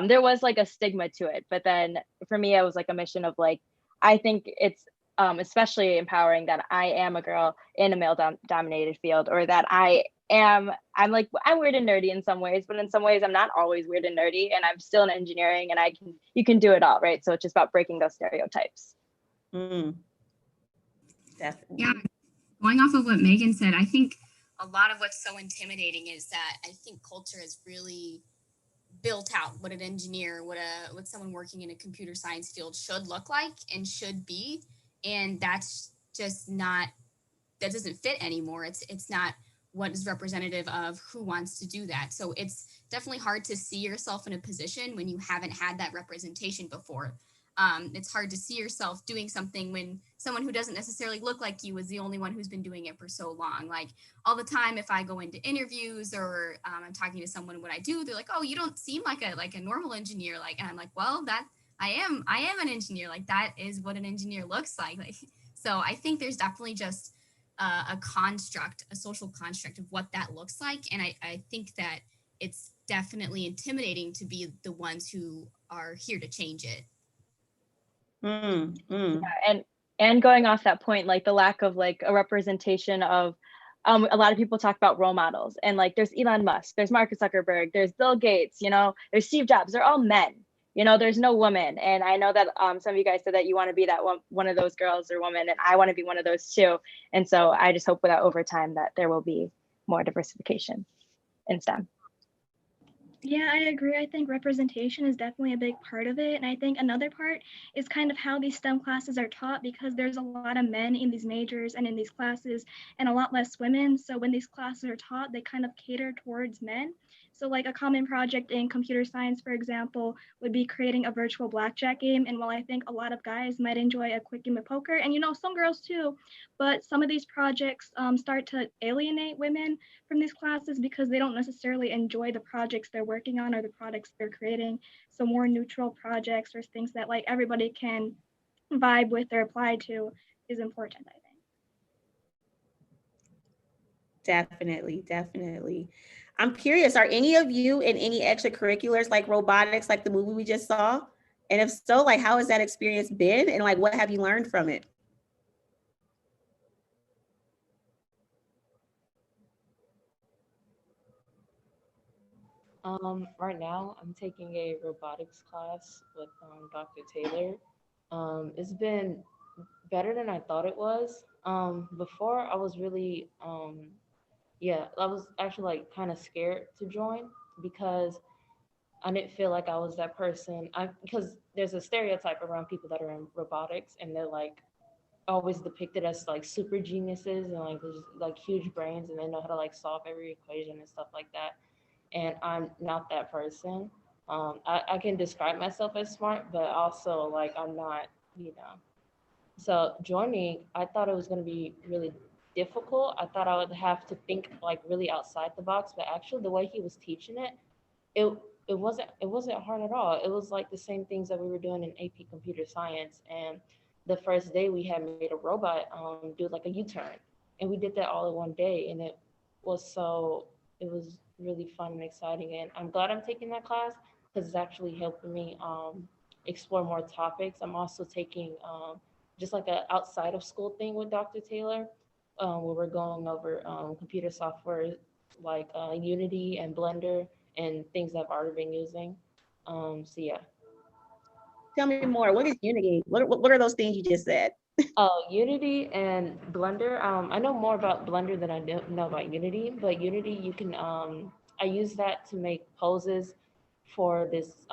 Speaker 22: there was like a stigma to it. But then for me, it was like a mission of like, I think it's especially empowering that I am a girl in a male dominated field, or that I'm weird and nerdy in some ways, but in some ways I'm not always weird and nerdy, and I'm still in engineering, and you can do it all, right? So it's just about breaking those stereotypes.
Speaker 21: Definitely.
Speaker 26: Yeah, going off of what Megan said, I think a lot of what's so intimidating is that I think culture has really built out what an engineer, what someone working in a computer science field should look like and should be, and that's just not, that doesn't fit anymore. It's not
Speaker 1: what is representative of who wants to do that. So it's definitely hard to see yourself in a position when you haven't had that representation before. It's hard to see yourself doing something when someone who doesn't necessarily look like you is the only one who's been doing it for so long. Like all the time, if I go into interviews or I'm talking to someone what I do, they're like, "Oh, you don't seem like a normal engineer." Like, and I'm like, "Well, that I am an engineer. Like that is what an engineer looks like." Like, so I think there's definitely just a construct, a social construct of what that looks like, and I think that it's definitely intimidating to be the ones who are here to change it.
Speaker 22: Yeah, and going off that point, like the lack of like a representation of a lot of people talk about role models, and like there's Elon Musk, there's Mark Zuckerberg, there's Bill Gates, you know, there's Steve Jobs, they're all men, you know, there's no woman. And I know that some of you guys said that you want to be that one of those girls or woman, and I want to be one of those too. And so I just hope that over time that there will be more diversification in STEM.
Speaker 23: Yeah, I agree. I think representation is definitely a big part of it. And I think another part is kind of how these STEM classes are taught, because there's a lot of men in these majors and in these classes and a lot less women. So when these classes are taught, they kind of cater towards men. So like a common project in computer science, for example, would be creating a virtual blackjack game. And while I think a lot of guys might enjoy a quick game of poker, and you know, some girls too, but some of these projects start to alienate women from these classes because they don't necessarily enjoy the projects they're working on or the products they're creating. So more neutral projects or things that like everybody can vibe with or apply to is important, I think.
Speaker 21: Definitely. I'm curious, are any of you in any extracurriculars like robotics, like the movie we just saw? And if so, like how has that experience been? And like what have you learned from it?
Speaker 25: Right now, I'm taking a robotics class with Dr. Taylor. It's been better than I thought it was. Before, I was really, I was actually like kind of scared to join because I didn't feel like I was that person. Because there's a stereotype around people that are in robotics, and they're like always depicted as like super geniuses and like just, like huge brains, and they know how to like solve every equation and stuff like that. And I'm not that person. I can describe myself as smart, but also like I'm not, you know. So joining, I thought it was going to be really difficult. I thought I would have to think like really outside the box, but actually the way he was teaching it, it it wasn't hard at all. It was like the same things that we were doing in AP Computer Science. And the first day we had made a robot do like a U-turn, and we did that all in one day, and it was really fun and exciting. And I'm glad I'm taking that class because it's actually helping me explore more topics. I'm also taking just like a outside of school thing with Dr. Taylor, where we're going over computer software like Unity and Blender and things I've already been using. So yeah.
Speaker 21: Tell me more. What is Unity? What are those things you just said?
Speaker 25: Oh, Unity and Blender. I know more about Blender than I know about Unity, but Unity, you can, I use that to make poses for this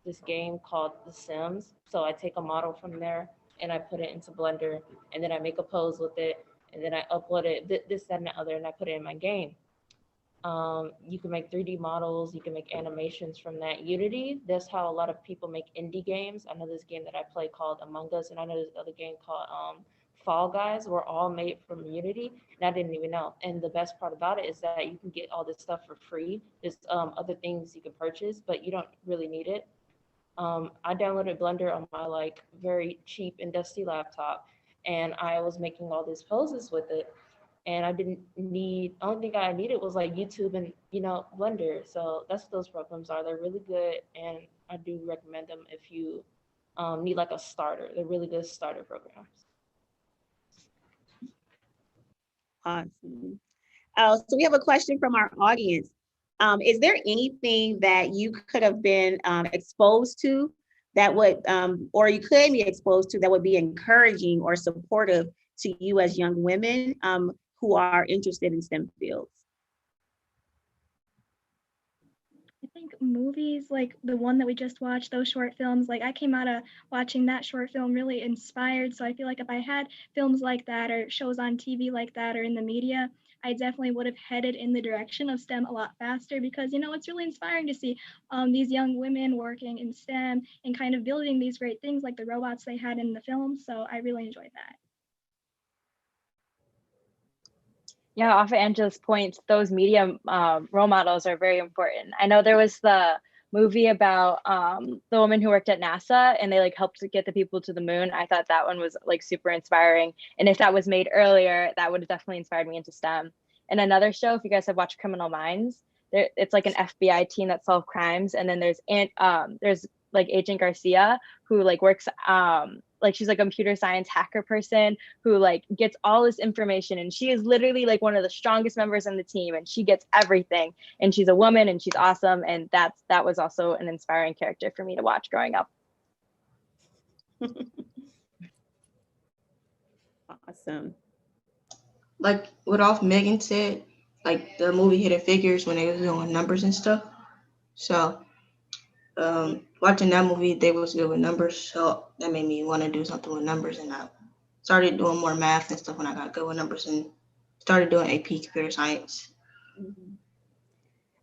Speaker 25: this game called The Sims. So I take a model from there and I put it into Blender, and then I make a pose with it, and then I upload it, this, that, and the other, and I put it in my game. You can make 3D models, you can make animations from that. Unity, that's how a lot of people make indie games. I know this game that I play called Among Us, and I know this other game called Fall Guys were all made from Unity, and I didn't even know. And the best part about it is that you can get all this stuff for free. There's other things you can purchase, but you don't really need it. I downloaded Blender on my like very cheap and dusty laptop, and I was making all these poses with it. And I didn't need, only thing I needed was like YouTube and, you know, Blender. So that's what those programs are. They're really good, and I do recommend them if you need like a starter. They're really good starter programs.
Speaker 21: Awesome. So we have a question from our audience. Is there anything that you could have been exposed to that would, or you could be exposed to that would be encouraging or supportive to you as young women who are interested in STEM fields?
Speaker 23: I think movies, like the one that we just watched, those short films, like I came out of watching that short film really inspired. So I feel like if I had films like that or shows on TV like that or in the media, I definitely would have headed in the direction of STEM a lot faster because, it's really inspiring to see these young women working in STEM and kind of building these great things like the robots they had in the film. So I really enjoyed that.
Speaker 22: Yeah, off of Angela's points, those media role models are very important. I know there was the movie about the woman who worked at NASA and they like helped to get the people to the moon. I thought that one was like super inspiring. And if that was made earlier, that would have definitely inspired me into STEM. And another show, if you guys have watched Criminal Minds, it's like an FBI team that solve crimes. And then there's like Agent Garcia who like works like she's a computer science hacker person who like gets all this information, and she is literally like one of the strongest members in the team, and she gets everything, and she's a woman and she's awesome. And that was also an inspiring character for me to watch growing up.
Speaker 21: Awesome.
Speaker 24: Like what off Megan said, like the movie Hidden Figures when they was doing numbers and stuff. So watching that movie, they was good with numbers, so that made me want to do something with numbers, and I started doing more math and stuff when I got good with numbers and started doing AP computer science.
Speaker 21: Mm-hmm.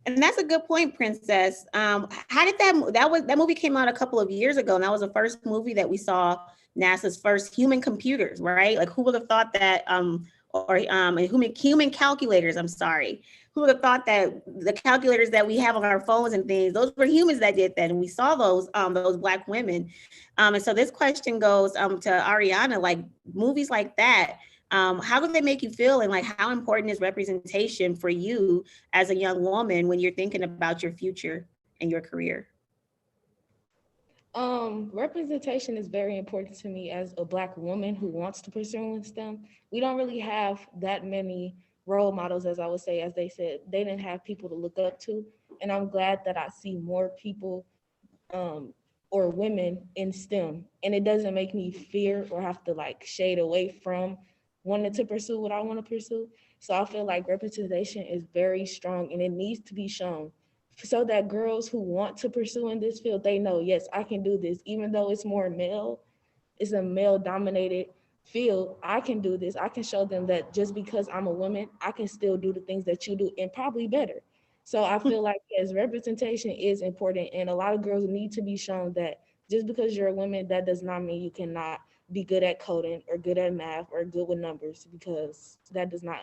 Speaker 21: And that's a good point, Princess. How did that movie came out a couple of years ago, and that was the first movie that we saw NASA's first human computers, right? Like who would have thought that, human calculators, I'm sorry. Who would have thought that the calculators that we have on our phones and things, those were humans that did that, and we saw those Black women. And so this question goes to Ariana, like movies like that, how do they make you feel, and like how important is representation for you as a young woman when you're thinking about your future and your career?
Speaker 27: Representation is very important to me as a Black woman who wants to pursue in STEM. We don't really have that many role models, as I would say, as they said, they didn't have people to look up to. And I'm glad that I see more people or women in STEM. And it doesn't make me fear or have to like shade away from wanting to pursue what I want to pursue. So I feel like representation is very strong and it needs to be shown so that girls who want to pursue in this field, they know, yes, I can do this. Even though it's more male, it's a male dominated field, I can do this. I can show them that just because I'm a woman, I can still do the things that you do and probably better. So I feel like, yes, representation is important. And a lot of girls need to be shown that just because you're a woman, that does not mean you cannot be good at coding or good at math or good with numbers, because that does not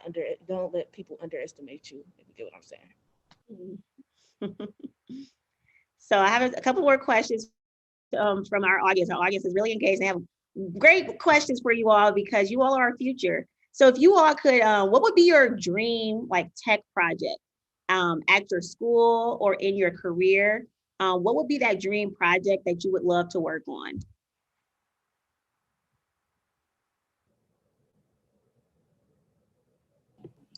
Speaker 27: don't let people underestimate you, if you get what I'm saying.
Speaker 21: So I have a couple more questions from our audience. Our audience is really engaged. They have great questions for you all because you all are our future. So if you all could, what would be your dream like tech project at your school or in your career? What would be that dream project that you would love to work on?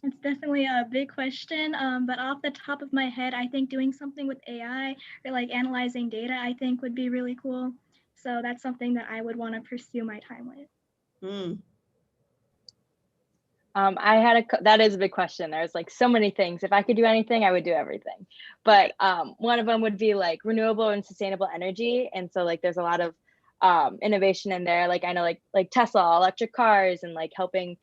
Speaker 23: It's definitely a big question, but off the top of my head, I think doing something with AI or like analyzing data, I think would be really cool. So that's something that I would want to pursue my time with.
Speaker 22: That is a big question. There's like so many things. If I could do anything, I would do everything. But one of them would be like renewable and sustainable energy. And so like there's a lot of innovation in there. Like I know like Tesla, electric cars, and like helping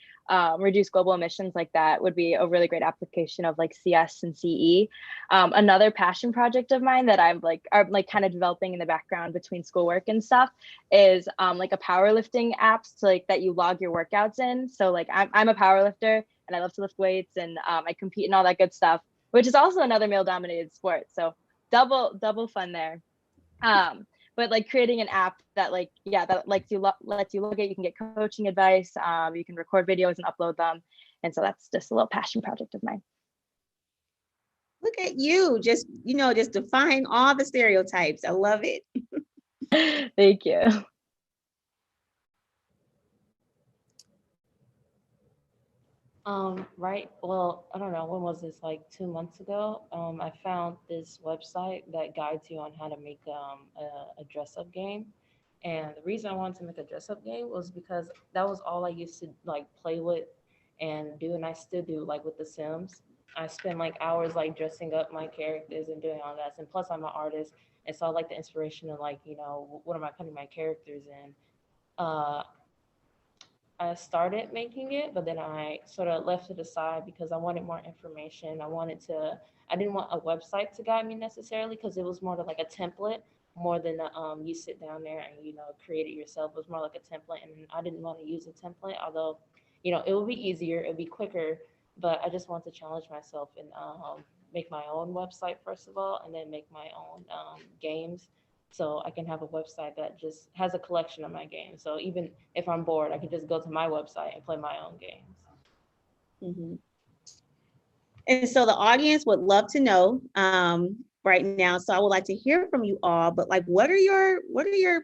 Speaker 22: reduce global emissions like that would be a really great application of like CS and CE. Another passion project of mine that I'm like kind of developing in the background between schoolwork and stuff is like a powerlifting apps to like that you log your workouts in. So like I'm a powerlifter and I love to lift weights and I compete and all that good stuff, which is also another male dominated sport. So double fun there. But like creating an app that like, yeah, that lets you look at, you can get coaching advice, you can record videos and upload them. And so that's just a little passion project of mine.
Speaker 21: Look at you, just defying all the stereotypes. I love it.
Speaker 22: Thank you.
Speaker 25: Right. Well, I don't know, when was this, like 2 months ago? I found this website that guides you on how to make a dress-up game. And the reason I wanted to make a dress-up game was because that was all I used to like play with and do, and I still do like with The Sims. I spend like hours like dressing up my characters and doing all that. And plus I'm an artist. And so I like the inspiration of like, you know, what am I putting my characters in? I started making it, but then I sort of left it aside because I wanted more information. I didn't want a website to guide me necessarily because it was more like a template more than you sit down there and, you know, create it yourself. It was more like a template, and I didn't want to use a template, although, you know, it would be easier, it would be quicker, but I just wanted to challenge myself and make my own website first of all, and then make my own games, so I can have a website that just has a collection of my games. So even if I'm bored, I can just go to my website and play my own games.
Speaker 21: Mm-hmm. And so the audience would love to know right now. So I would like to hear from you all, but like, what are your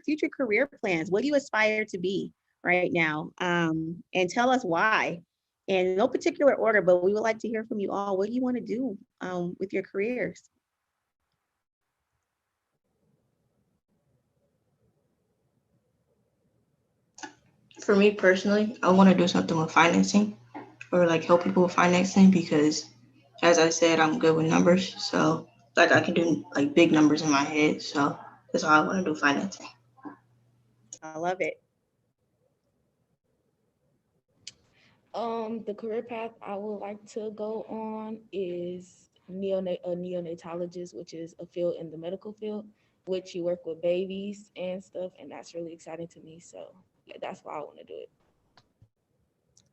Speaker 21: future career plans? What do you aspire to be right now? And tell us why. In no particular order, but we would like to hear from you all. What do you want to do with your careers?
Speaker 24: For me personally, I want to do something with financing or like help people with financing because, as I said, I'm good with numbers. So like I can do like big numbers in my head. So that's how I want to do financing.
Speaker 21: I love it.
Speaker 27: The career path I would like to go on is a neonatologist, which is a field in the medical field, which you work with babies and stuff, and that's really exciting to me. So yeah, that's why I want to do it.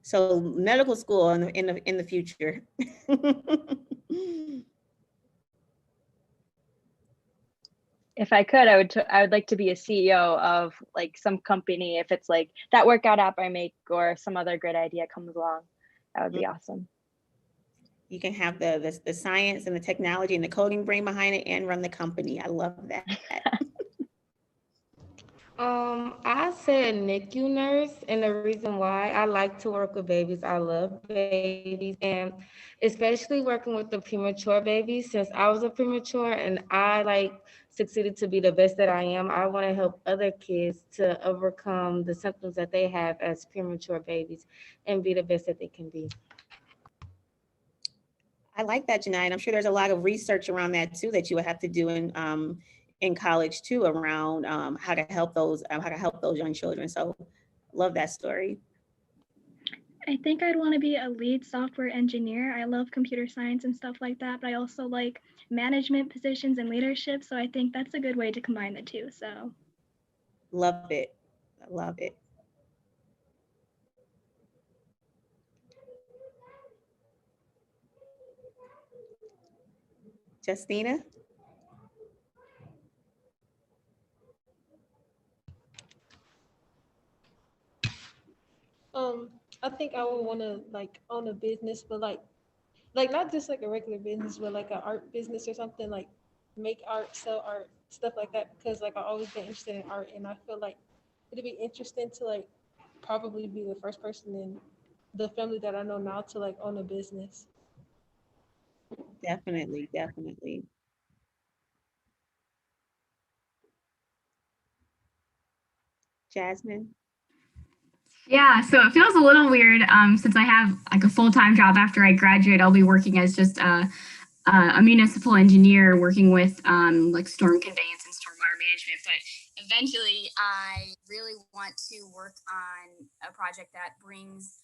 Speaker 21: So medical school in the future.
Speaker 22: If I could, I would like to be a CEO of like some company. If it's like that workout app I make or some other great idea comes along, that would be awesome.
Speaker 21: You can have the science and the technology and the coding brain behind it and run the company. I love that.
Speaker 27: I said NICU nurse, and the reason why I like to work with babies, I love babies, and especially working with the premature babies. Since I was a premature and I like succeeded to be the best that I am, I want to help other kids to overcome the symptoms that they have as premature babies and be the best that they can be.
Speaker 21: I like that, Janai, and I'm sure there's a lot of research around that too that you would have to do in college too around how to help those young children. So love that story.
Speaker 23: I think I'd want to be a lead software engineer. I love computer science and stuff like that, but I also like management positions and leadership. So I think that's a good way to combine the two. So
Speaker 21: love it. I love it. Justina?
Speaker 16: I think I would want to like own a business, but like not just like a regular business, but like an art business or something, like make art, sell art, stuff like that. Because like I've always been interested in art, and I feel like it'd be interesting to like probably be the first person in the family that I know now to like own a business.
Speaker 21: Definitely, definitely. Jasmine?
Speaker 26: Yeah, so it feels a little weird since I have like a full-time job after I graduate. I'll be working as just a municipal engineer working with like storm conveyance and stormwater management. But eventually, I really want to work on a project that brings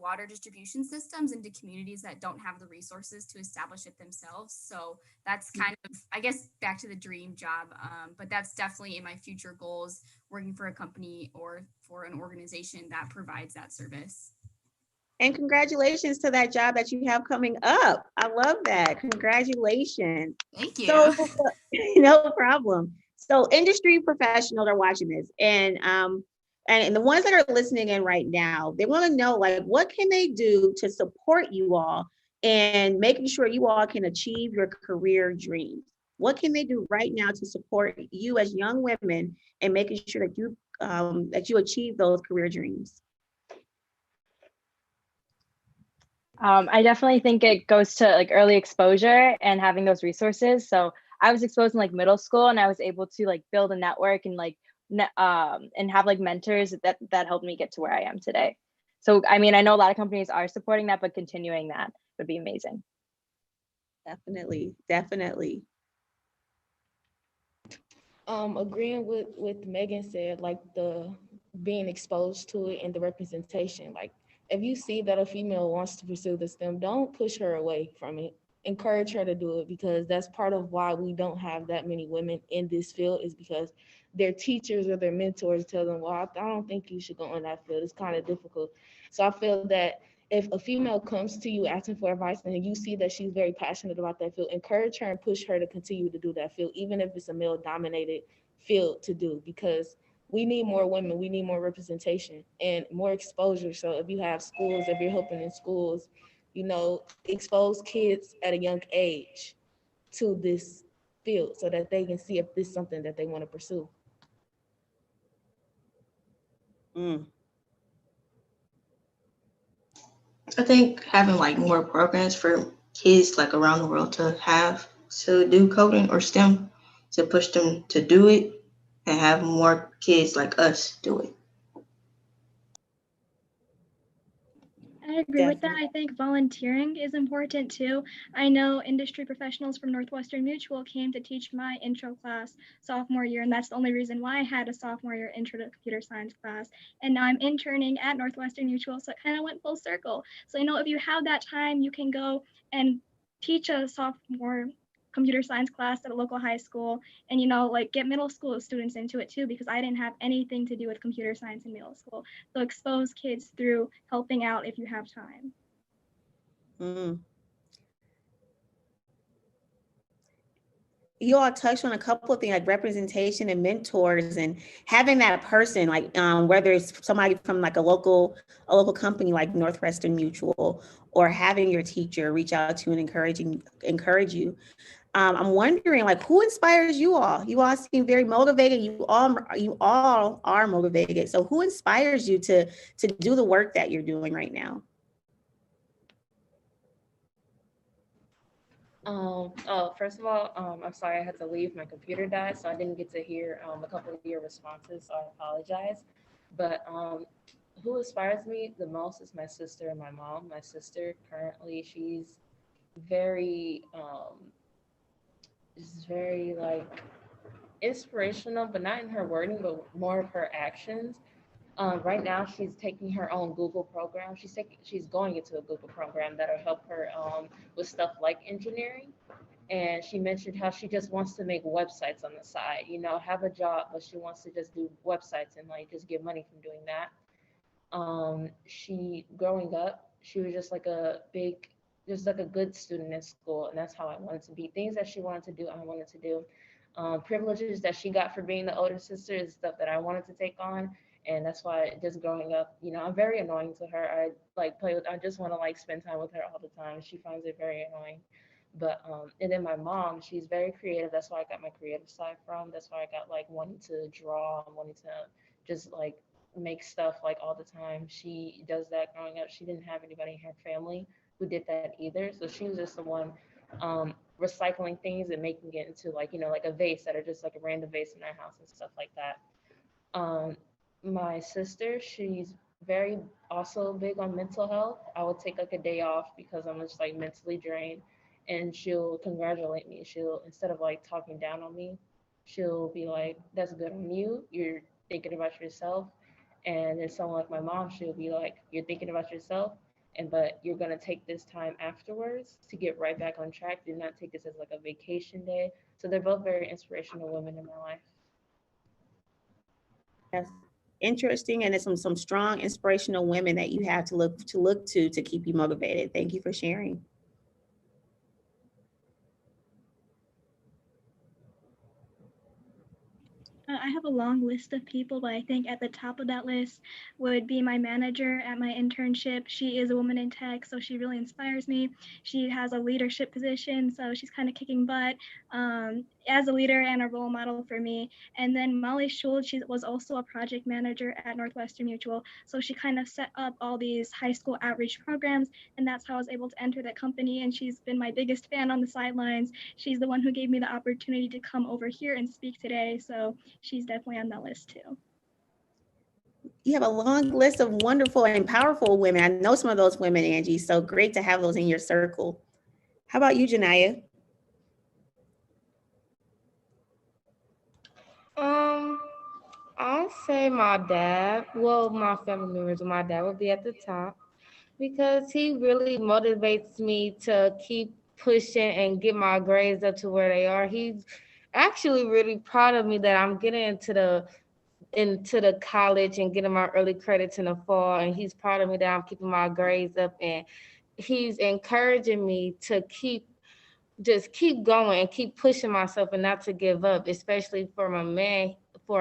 Speaker 26: water distribution systems into communities that don't have the resources to establish it themselves. So that's kind of, I guess, back to the dream job. But that's definitely in my future goals, working for a company or for an organization that provides that service.
Speaker 21: And congratulations to that job that you have coming up. I love that. Congratulations.
Speaker 26: Thank you.
Speaker 21: So, no problem. So industry professionals are watching this, and the ones that are listening in right now, they want to know like what can they do to support you all and making sure you all can achieve your career dreams. What can they do right now to support you as young women and making sure that you achieve those career dreams?
Speaker 22: I definitely think it goes to like early exposure and having those resources. So I was exposed in like middle school, and I was able to like build a network and like and have like mentors that helped me get to where I am today. So I mean, I know a lot of companies are supporting that, but continuing that would be amazing.
Speaker 21: Definitely, definitely.
Speaker 27: Agreeing with Megan said, like the being exposed to it and the representation. Like if you see that a female wants to pursue the STEM, don't push her away from it. Encourage her to do it, because that's part of why we don't have that many women in this field, is because their teachers or their mentors tell them, well, I don't think you should go in that field. It's kind of difficult. So I feel that if a female comes to you asking for advice and you see that she's very passionate about that field, encourage her and push her to continue to do that field, even if it's a male dominated field to do, because we need more women, we need more representation and more exposure. So if you have schools, if you're helping in schools, expose kids at a young age to this field so that they can see if this is something that they want to pursue.
Speaker 24: I think having like more programs for kids like around the world to do coding or STEM, to push them to do it and have more kids like us do it.
Speaker 23: I agree with that. I think volunteering is important too. I know industry professionals from Northwestern Mutual came to teach my intro class sophomore year, and that's the only reason why I had a sophomore year intro to computer science class. And now I'm interning at Northwestern Mutual, so it kind of went full circle. So, if you have that time, you can go and teach a sophomore computer science class at a local high school and get middle school students into it too, because I didn't have anything to do with computer science in middle school. So expose kids through helping out if you have time.
Speaker 21: You all touched on a couple of things like representation and mentors and having that person, like whether it's somebody from like a local company like Northwestern Mutual, or having your teacher reach out to you and encourage you. I'm wondering, like, who inspires you all? You all seem very motivated. You all are motivated. So who inspires you to do the work that you're doing right now?
Speaker 25: First of all, I'm sorry I had to leave. My computer died, so I didn't get to hear a couple of your responses, so I apologize. But who inspires me the most is my sister and my mom. My sister currently, she's very like inspirational, but not in her wording, but more of her actions. Right now, she's taking her own Google program. She's going into a Google program that'll help her with stuff like engineering. And she mentioned how she just wants to make websites on the side, have a job, but she wants to just do websites and like just get money from doing that. She growing up, she was just like a good student in school, and that's how I wanted to be. Things that she wanted to do, I wanted to do. Privileges that she got for being the older sister is stuff that I wanted to take on. And that's why just growing up, I'm very annoying to her. I just want to like spend time with her all the time. She finds it very annoying. But and then my mom, she's very creative. That's why I got my creative side from. That's why I got like wanting to draw and wanting to just like make stuff like all the time. She does that growing up. She didn't have anybody in her family who did that either. So she was just the one recycling things and making it into like, like a vase that are just like a random vase in our house and stuff like that. My sister, she's very also big on mental health. I would take like a day off because I'm just like mentally drained, and she'll congratulate me. She'll, instead of like talking down on me, she'll be like, that's good on you. You're thinking about yourself. And then someone like my mom, she'll be like, you're thinking about yourself, but you're gonna take this time afterwards to get right back on track. Do not take this as like a vacation day. So they're both very inspirational women in my life.
Speaker 21: That's interesting, and it's some strong inspirational women that you have to look to keep you motivated. Thank you for sharing.
Speaker 23: I have a long list of people, but I think at the top of that list would be my manager at my internship. She is a woman in tech, so she really inspires me. She has a leadership position, so she's kind of kicking butt as a leader and a role model for me. And then Molly Schultz, she was also a project manager at Northwestern Mutual, so she kind of set up all these high school outreach programs, and that's how I was able to enter that company. And she's been my biggest fan on the sidelines. She's the one who gave me the opportunity to come over here and speak today, so she's definitely on that list too.
Speaker 21: You have a long list of wonderful and powerful women. I know some of those women, Angie, so great to have those in your circle. How about you, Janaya?
Speaker 25: I'd say my dad. Well, my family members, my dad would be at the top because he really motivates me to keep pushing and get my grades up to where they are. He's actually really proud of me that I'm getting into the college and getting my early credits in the fall, and he's proud of me that I'm keeping my grades up, and he's encouraging me to keep going and keep pushing myself and not to give up, especially for a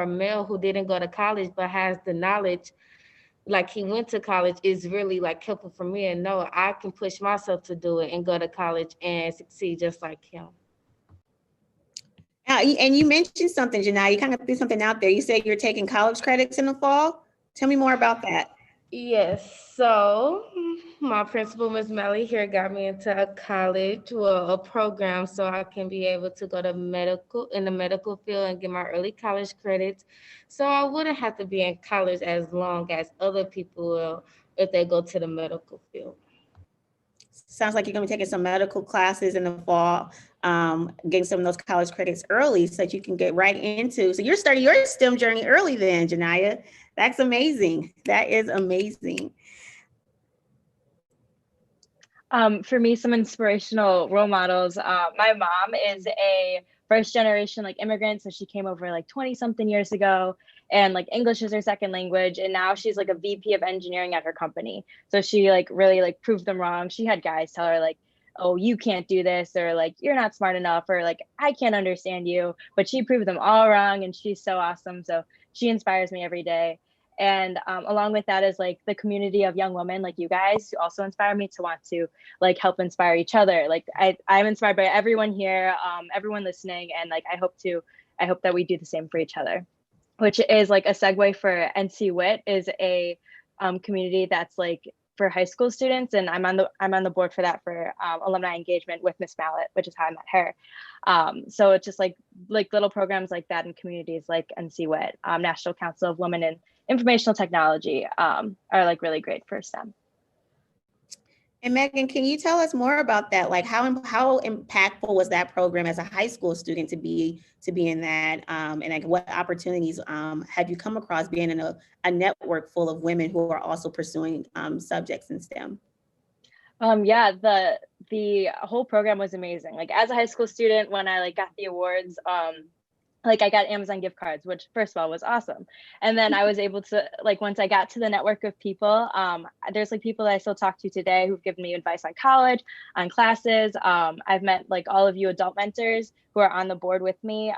Speaker 25: male who didn't go to college but has the knowledge, like he went to college, is really like helpful for me, and know I can push myself to do it and go to college and succeed just like him.
Speaker 21: And you mentioned something, Janai. You kind of threw something out there. You said you're taking college credits in the fall. Tell me more about that.
Speaker 25: Yes, so my principal, Miss Melly here, got me into a college, well, a program, so I can be able to go to in the medical field and get my early college credits. So I wouldn't have to be in college as long as other people will if they go to the medical field.
Speaker 21: Sounds like you're going to be taking some medical classes in the fall, getting some of those college credits early so that you can get right into. So you're starting your STEM journey early then, Janaya. That's amazing. That is amazing.
Speaker 22: For me, some inspirational role models. My mom is a first generation like immigrant, so she came over like 20 something years ago, and like English is her second language, and now she's like a VP of engineering at her company. So she like really like proved them wrong. She had guys tell her like, oh, you can't do this, or like you're not smart enough, or like I can't understand you, but she proved them all wrong, and she's so awesome. So she inspires me every day. And along with that is like the community of young women like you guys who also inspire me to want to like help inspire each other. Like I'm inspired by everyone here, everyone listening, and like I hope that we do the same for each other, which is like a segue for NC Wit is a community that's like for high school students, and I'm on the board for that for alumni engagement with Miss Mallet, which is how I met her. So it's just like little programs like that in communities like NC Wit, National Council of Women in Informational Technology are like really great for STEM.
Speaker 21: And Megan, can you tell us more about that? Like how impactful was that program as a high school student to be in that? And like what opportunities have you come across being in a network full of women who are also pursuing subjects in STEM?
Speaker 22: Yeah, the whole program was amazing. Like as a high school student, when I like got the awards, like I got Amazon gift cards, which first of all was awesome. And then I was able to, like, once I got to the network of people, there's like people that I still talk to today who've given me advice on college, on classes. I've met like all of you adult mentors who are on the board with me.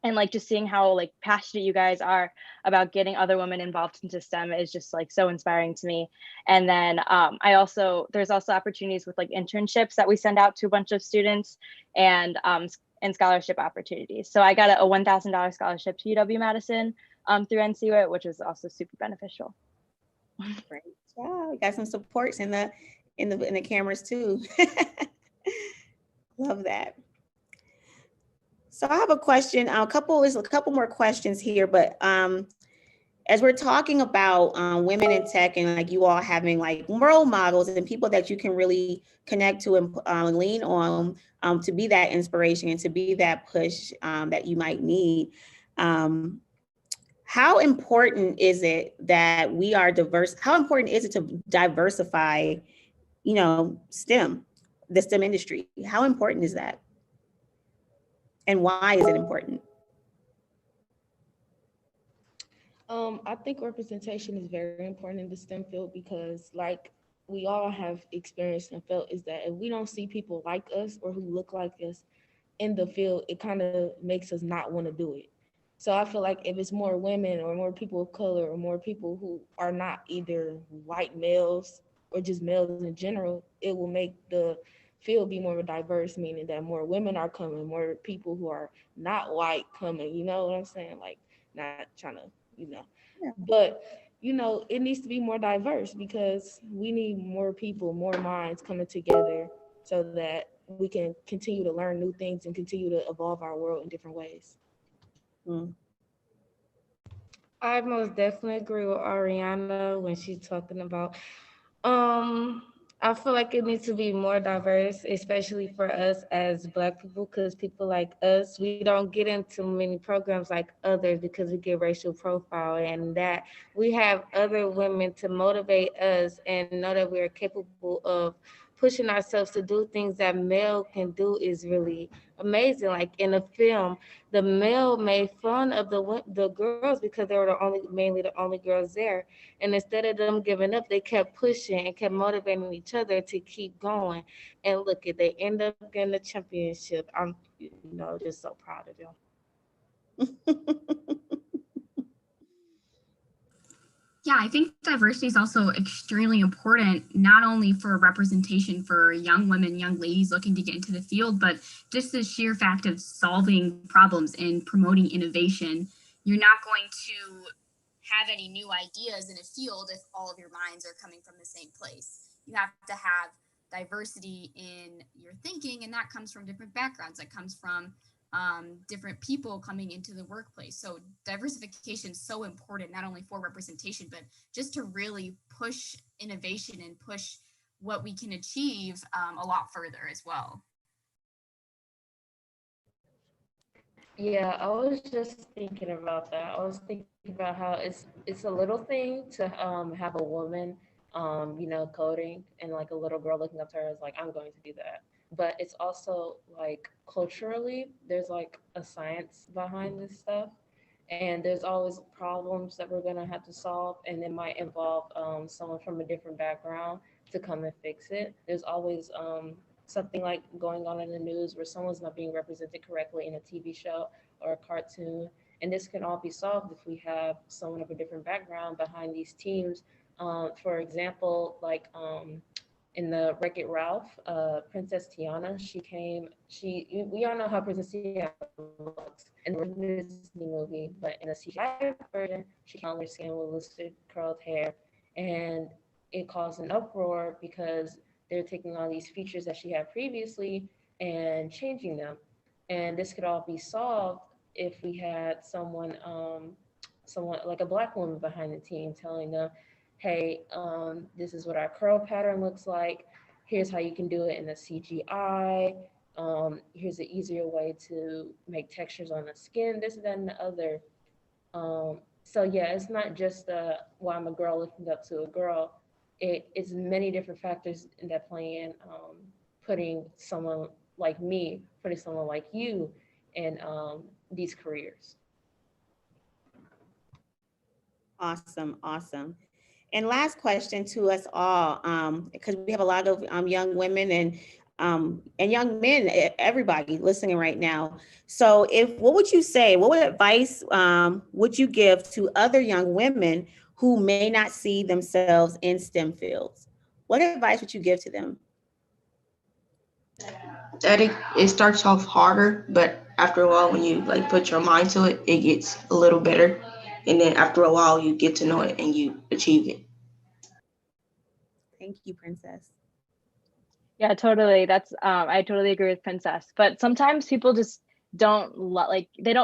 Speaker 22: And like just seeing how like passionate you guys are about getting other women involved into STEM is just like so inspiring to me. And then there's also opportunities with like internships that we send out to a bunch of students and scholarship opportunities. So I got a $1,000 scholarship to UW-Madison through NCWIT, which was also super beneficial.
Speaker 21: Great. Wow, we got some supports in the cameras too. Love that. So I have a question. A couple more questions here, but as we're talking about women in tech and like you all having like role models and people that you can really connect to and lean on to be that inspiration and to be that push that you might need. How important is it that we are diverse? How important is it to diversify, the STEM industry? How important is that? And why is it important?
Speaker 27: I think representation is very important in the STEM field because like we all have experienced and felt is that if we don't see people like us or who look like us in the field, it kind of makes us not want to do it. So I feel like if it's more women or more people of color or more people who are not either white males or just males in general, it will make the field be more diverse, meaning that more women are coming, more people who are not white coming, you know what I'm saying? Like not trying to, but it needs to be more diverse because we need more people, more minds coming together so that we can continue to learn new things and continue to evolve our world in different ways.
Speaker 25: I most definitely agree with Ariana when she's talking about
Speaker 27: I feel like it needs to be more diverse, especially for us as Black people, because people like us, we don't get into many programs like others because we get racial profile, and that we have other women to motivate us and know that we are capable of pushing ourselves to do things that male can do is really amazing. Like in a film, the male made fun of the girls because they were mainly the only girls there. And instead of them giving up, they kept pushing and kept motivating each other to keep going. And look, at they end up getting the championship. I'm, just so proud of them.
Speaker 1: Yeah, I think diversity is also extremely important, not only for representation for young women, young ladies looking to get into the field, but just the sheer fact of solving problems and promoting innovation. You're not going to have any new ideas in a field if all of your minds are coming from the same place. You have to have diversity in your thinking, and that comes from different backgrounds. That comes from different people coming into the workplace. So diversification is so important, not only for representation, but just to really push innovation and push what we can achieve a lot further as well.
Speaker 25: Yeah, I was just thinking about that. I was thinking about how it's a little thing to have a woman coding, and like a little girl looking up to her is like, I'm going to do that. But it's also like culturally, there's like a science behind this stuff. And there's always problems that we're gonna have to solve, and it might involve someone from a different background to come and fix it. There's always something like going on in the news where someone's not being represented correctly in a TV show or a cartoon. And this can all be solved if we have someone of a different background behind these teams. For example, like in the Wreck-It Ralph, Princess Tiana, we all know how Princess Tiana looks in the Disney movie, but in the CGI version, she can only skin with lucid curled hair. And it caused an uproar because they're taking all these features that she had previously and changing them. And this could all be solved if we had someone like a Black woman behind the team telling them, hey, this is what our curl pattern looks like. Here's how you can do it in the CGI. Here's an easier way to make textures on the skin, this, that, and the other. So yeah, it's not just well, I'm a girl looking up to a girl. It's many different factors that play in putting someone like me, putting someone like you in these careers.
Speaker 21: Awesome, awesome. And last question to us all, because we have a lot of young women and young men, everybody listening right now. So what would you say, what advice would you give to other young women who may not see themselves in STEM fields? What advice would you give to them?
Speaker 24: That it starts off harder, but after a while, when you like put your mind to it, it gets a little better. And then after a while, you get to know it and you achieve it.
Speaker 21: Thank you, Princess.
Speaker 22: Yeah, totally. That's I totally agree with Princess. But sometimes people just don't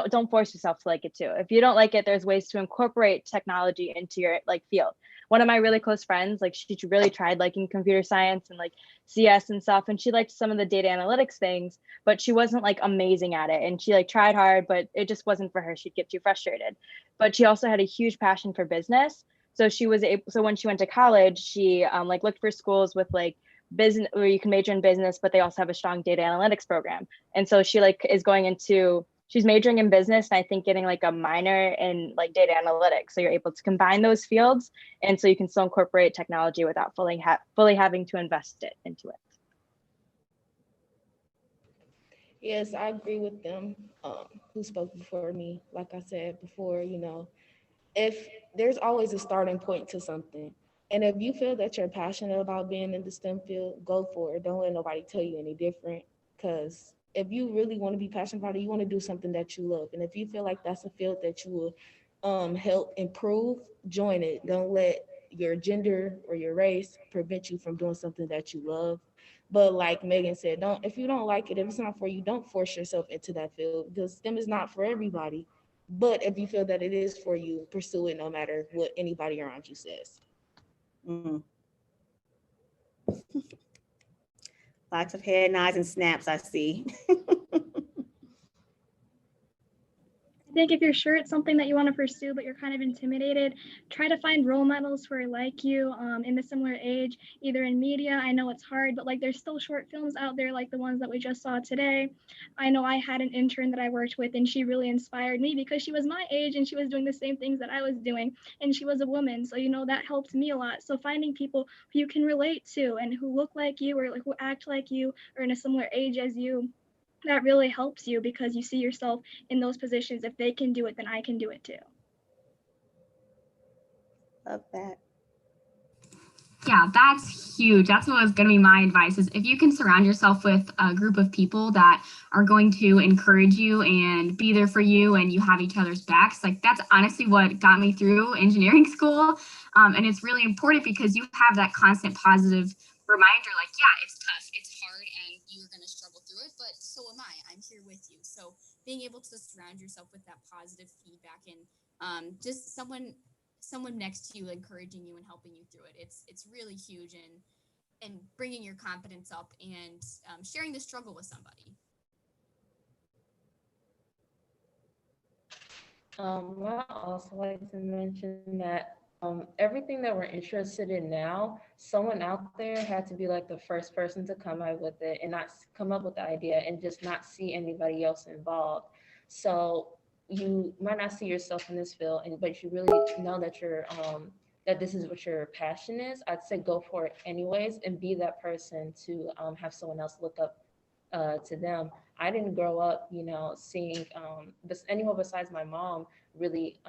Speaker 22: don't force yourself to like it too. If you don't like it, there's ways to incorporate technology into your field. One of my really close friends, she really tried liking computer science and CS and stuff, and she liked some of the data analytics things, but she wasn't amazing at it. And she tried hard, but it just wasn't for her. She'd get too frustrated. But she also had a huge passion for business. So so when she went to college, she looked for schools with business where you can major in business, but they also have a strong data analytics program. And so she she's majoring in business, and I think getting a minor in data analytics. So you're able to combine those fields, and so you can still incorporate technology without fully having to invest it into it.
Speaker 27: Yes, I agree with them who spoke before me. Like I said before, if there's always a starting point to something. And if you feel that you're passionate about being in the STEM field, go for it. Don't let nobody tell you any different. Because if you really want to be passionate about it, you want to do something that you love. And if you feel like that's a field that you will help improve, join it. Don't let your gender or your race prevent you from doing something that you love. But like Megan said, if you don't like it, if it's not for you, don't force yourself into that field, because STEM is not for everybody. But if you feel that it is for you, pursue it no matter what anybody around you says.
Speaker 21: Lots of head nods and snaps, I see.
Speaker 23: I think if you're sure it's something that you want to pursue, but you're kind of intimidated, try to find role models who are like you in the similar age, either in media. I know it's hard, but like there's still short films out there like the ones that we just saw today. I know I had an intern that I worked with, and she really inspired me because she was my age and she was doing the same things that I was doing, and she was a woman. So, you know, that helped me a lot. So finding people who you can relate to and who look like you or like who act like you or in a similar age as you, that really helps you because you see yourself in those positions. If they can do it, then I can do it too.
Speaker 21: Love that.
Speaker 26: Yeah, that's huge. That's what was going to be my advice is if you can surround yourself with a group of people that are going to encourage you and be there for you and you have each other's backs, like that's honestly what got me through engineering school. And it's really important because you have that constant positive reminder, like, yeah, it's tough, it's hard, and you're going to struggle through it, but so am I. I'm here with you. So being able to surround yourself with that positive feedback and just someone next to you encouraging you and helping you through it, it's really huge, and bringing your confidence up and sharing the struggle with somebody.
Speaker 25: I also like to mention that everything that we're interested in now, someone out there had to be like the first person to come up with it and not come up with the idea and just not see anybody else involved. So you might not see yourself in this field, but you really know that you're that this is what your passion is. I'd say go for it anyways and be that person to have someone else look up to them. I didn't grow up, you know, seeing anyone besides my mom really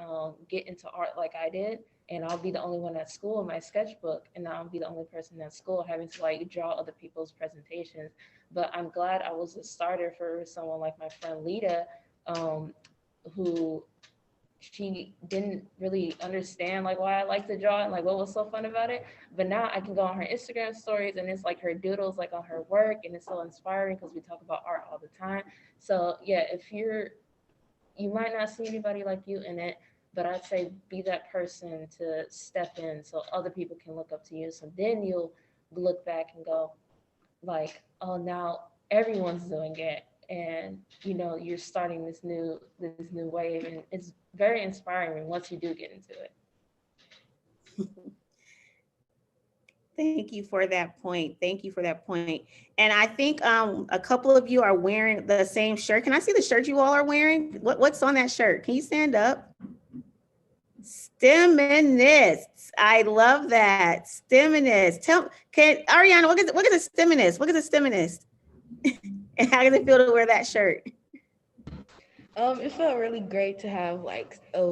Speaker 25: get into art like I did. And I'll be the only one at school in my sketchbook, and I'll be the only person at school having to like draw other people's presentations. But I'm glad I was a starter for someone like my friend Lita, who she didn't really understand like why I like to draw and like what was so fun about it. But now I can go on her Instagram stories and it's like her doodles like on her work, and it's so inspiring because we talk about art all the time. So yeah, if you might not see anybody like you in it, but I'd say be that person to step in so other people can look up to you. So then you'll look back and go like, oh, now everyone's doing it. And, you know, you're starting this new wave, and it's very inspiring once you do get into it.
Speaker 21: Thank you for that point. Thank you for that point. And I think a couple of you are wearing the same shirt. Can I see the shirt you all are wearing? What's on that shirt? Can you stand up? STEMinists. I love that. STEMinists. Ariana, what is a STEMinist? What is a STEMinist? And how does it feel to wear that shirt?
Speaker 27: It felt really great to have like a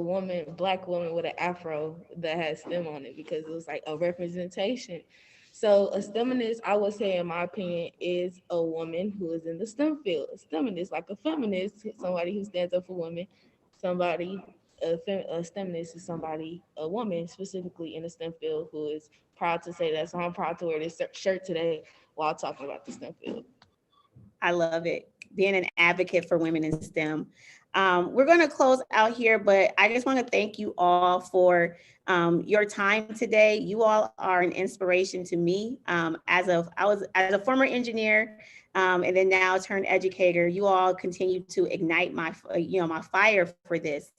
Speaker 27: Black woman with an afro that has STEM on it, because it was like a representation. So a STEMinist, I would say in my opinion, is a woman who is in the STEM field. A STEMinist, like a feminist, somebody who stands up for women. A STEMinist is a woman specifically in the STEM field who is proud to say that. So I'm proud to wear this shirt today while talking about the STEM field.
Speaker 21: I love it. Being an advocate for women in STEM. We're going to close out here, but I just want to thank you all for your time today. You all are an inspiration to me. As a former engineer, and then now turned educator. You all continue to ignite my fire for this.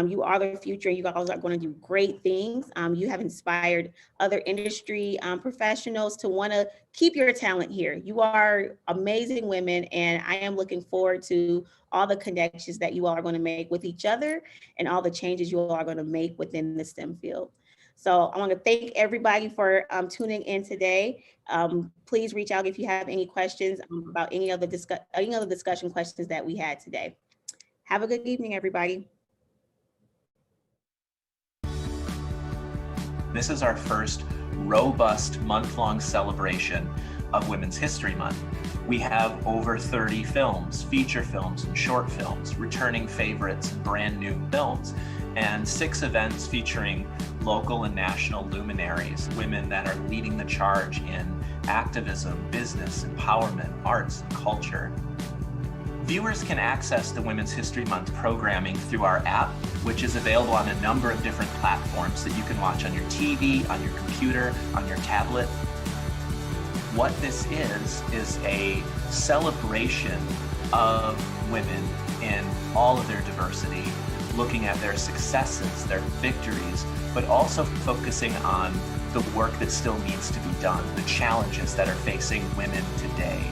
Speaker 21: You are the future. You guys are going to do great things. You have inspired other industry professionals to want to keep your talent here. You are amazing women, and I am looking forward to all the connections that you all are going to make with each other and all the changes you all are going to make within the STEM field. So I want to thank everybody for tuning in today. Please reach out if you have any questions about any of the discussion questions that we had today. Have a good evening, everybody.
Speaker 2: This is our first robust month-long celebration of Women's History Month. We have over 30 films, feature films and short films, returning favorites and brand new films, and 6 events featuring local and national luminaries, women that are leading the charge in activism, business, empowerment, arts, and culture. Viewers can access the Women's History Month programming through our app, which is available on a number of different platforms that you can watch on your TV, on your computer, on your tablet. what this is a celebration of women in all of their diversity, looking at their successes, their victories, but also focusing on the work that still needs to be done, the challenges that are facing women today.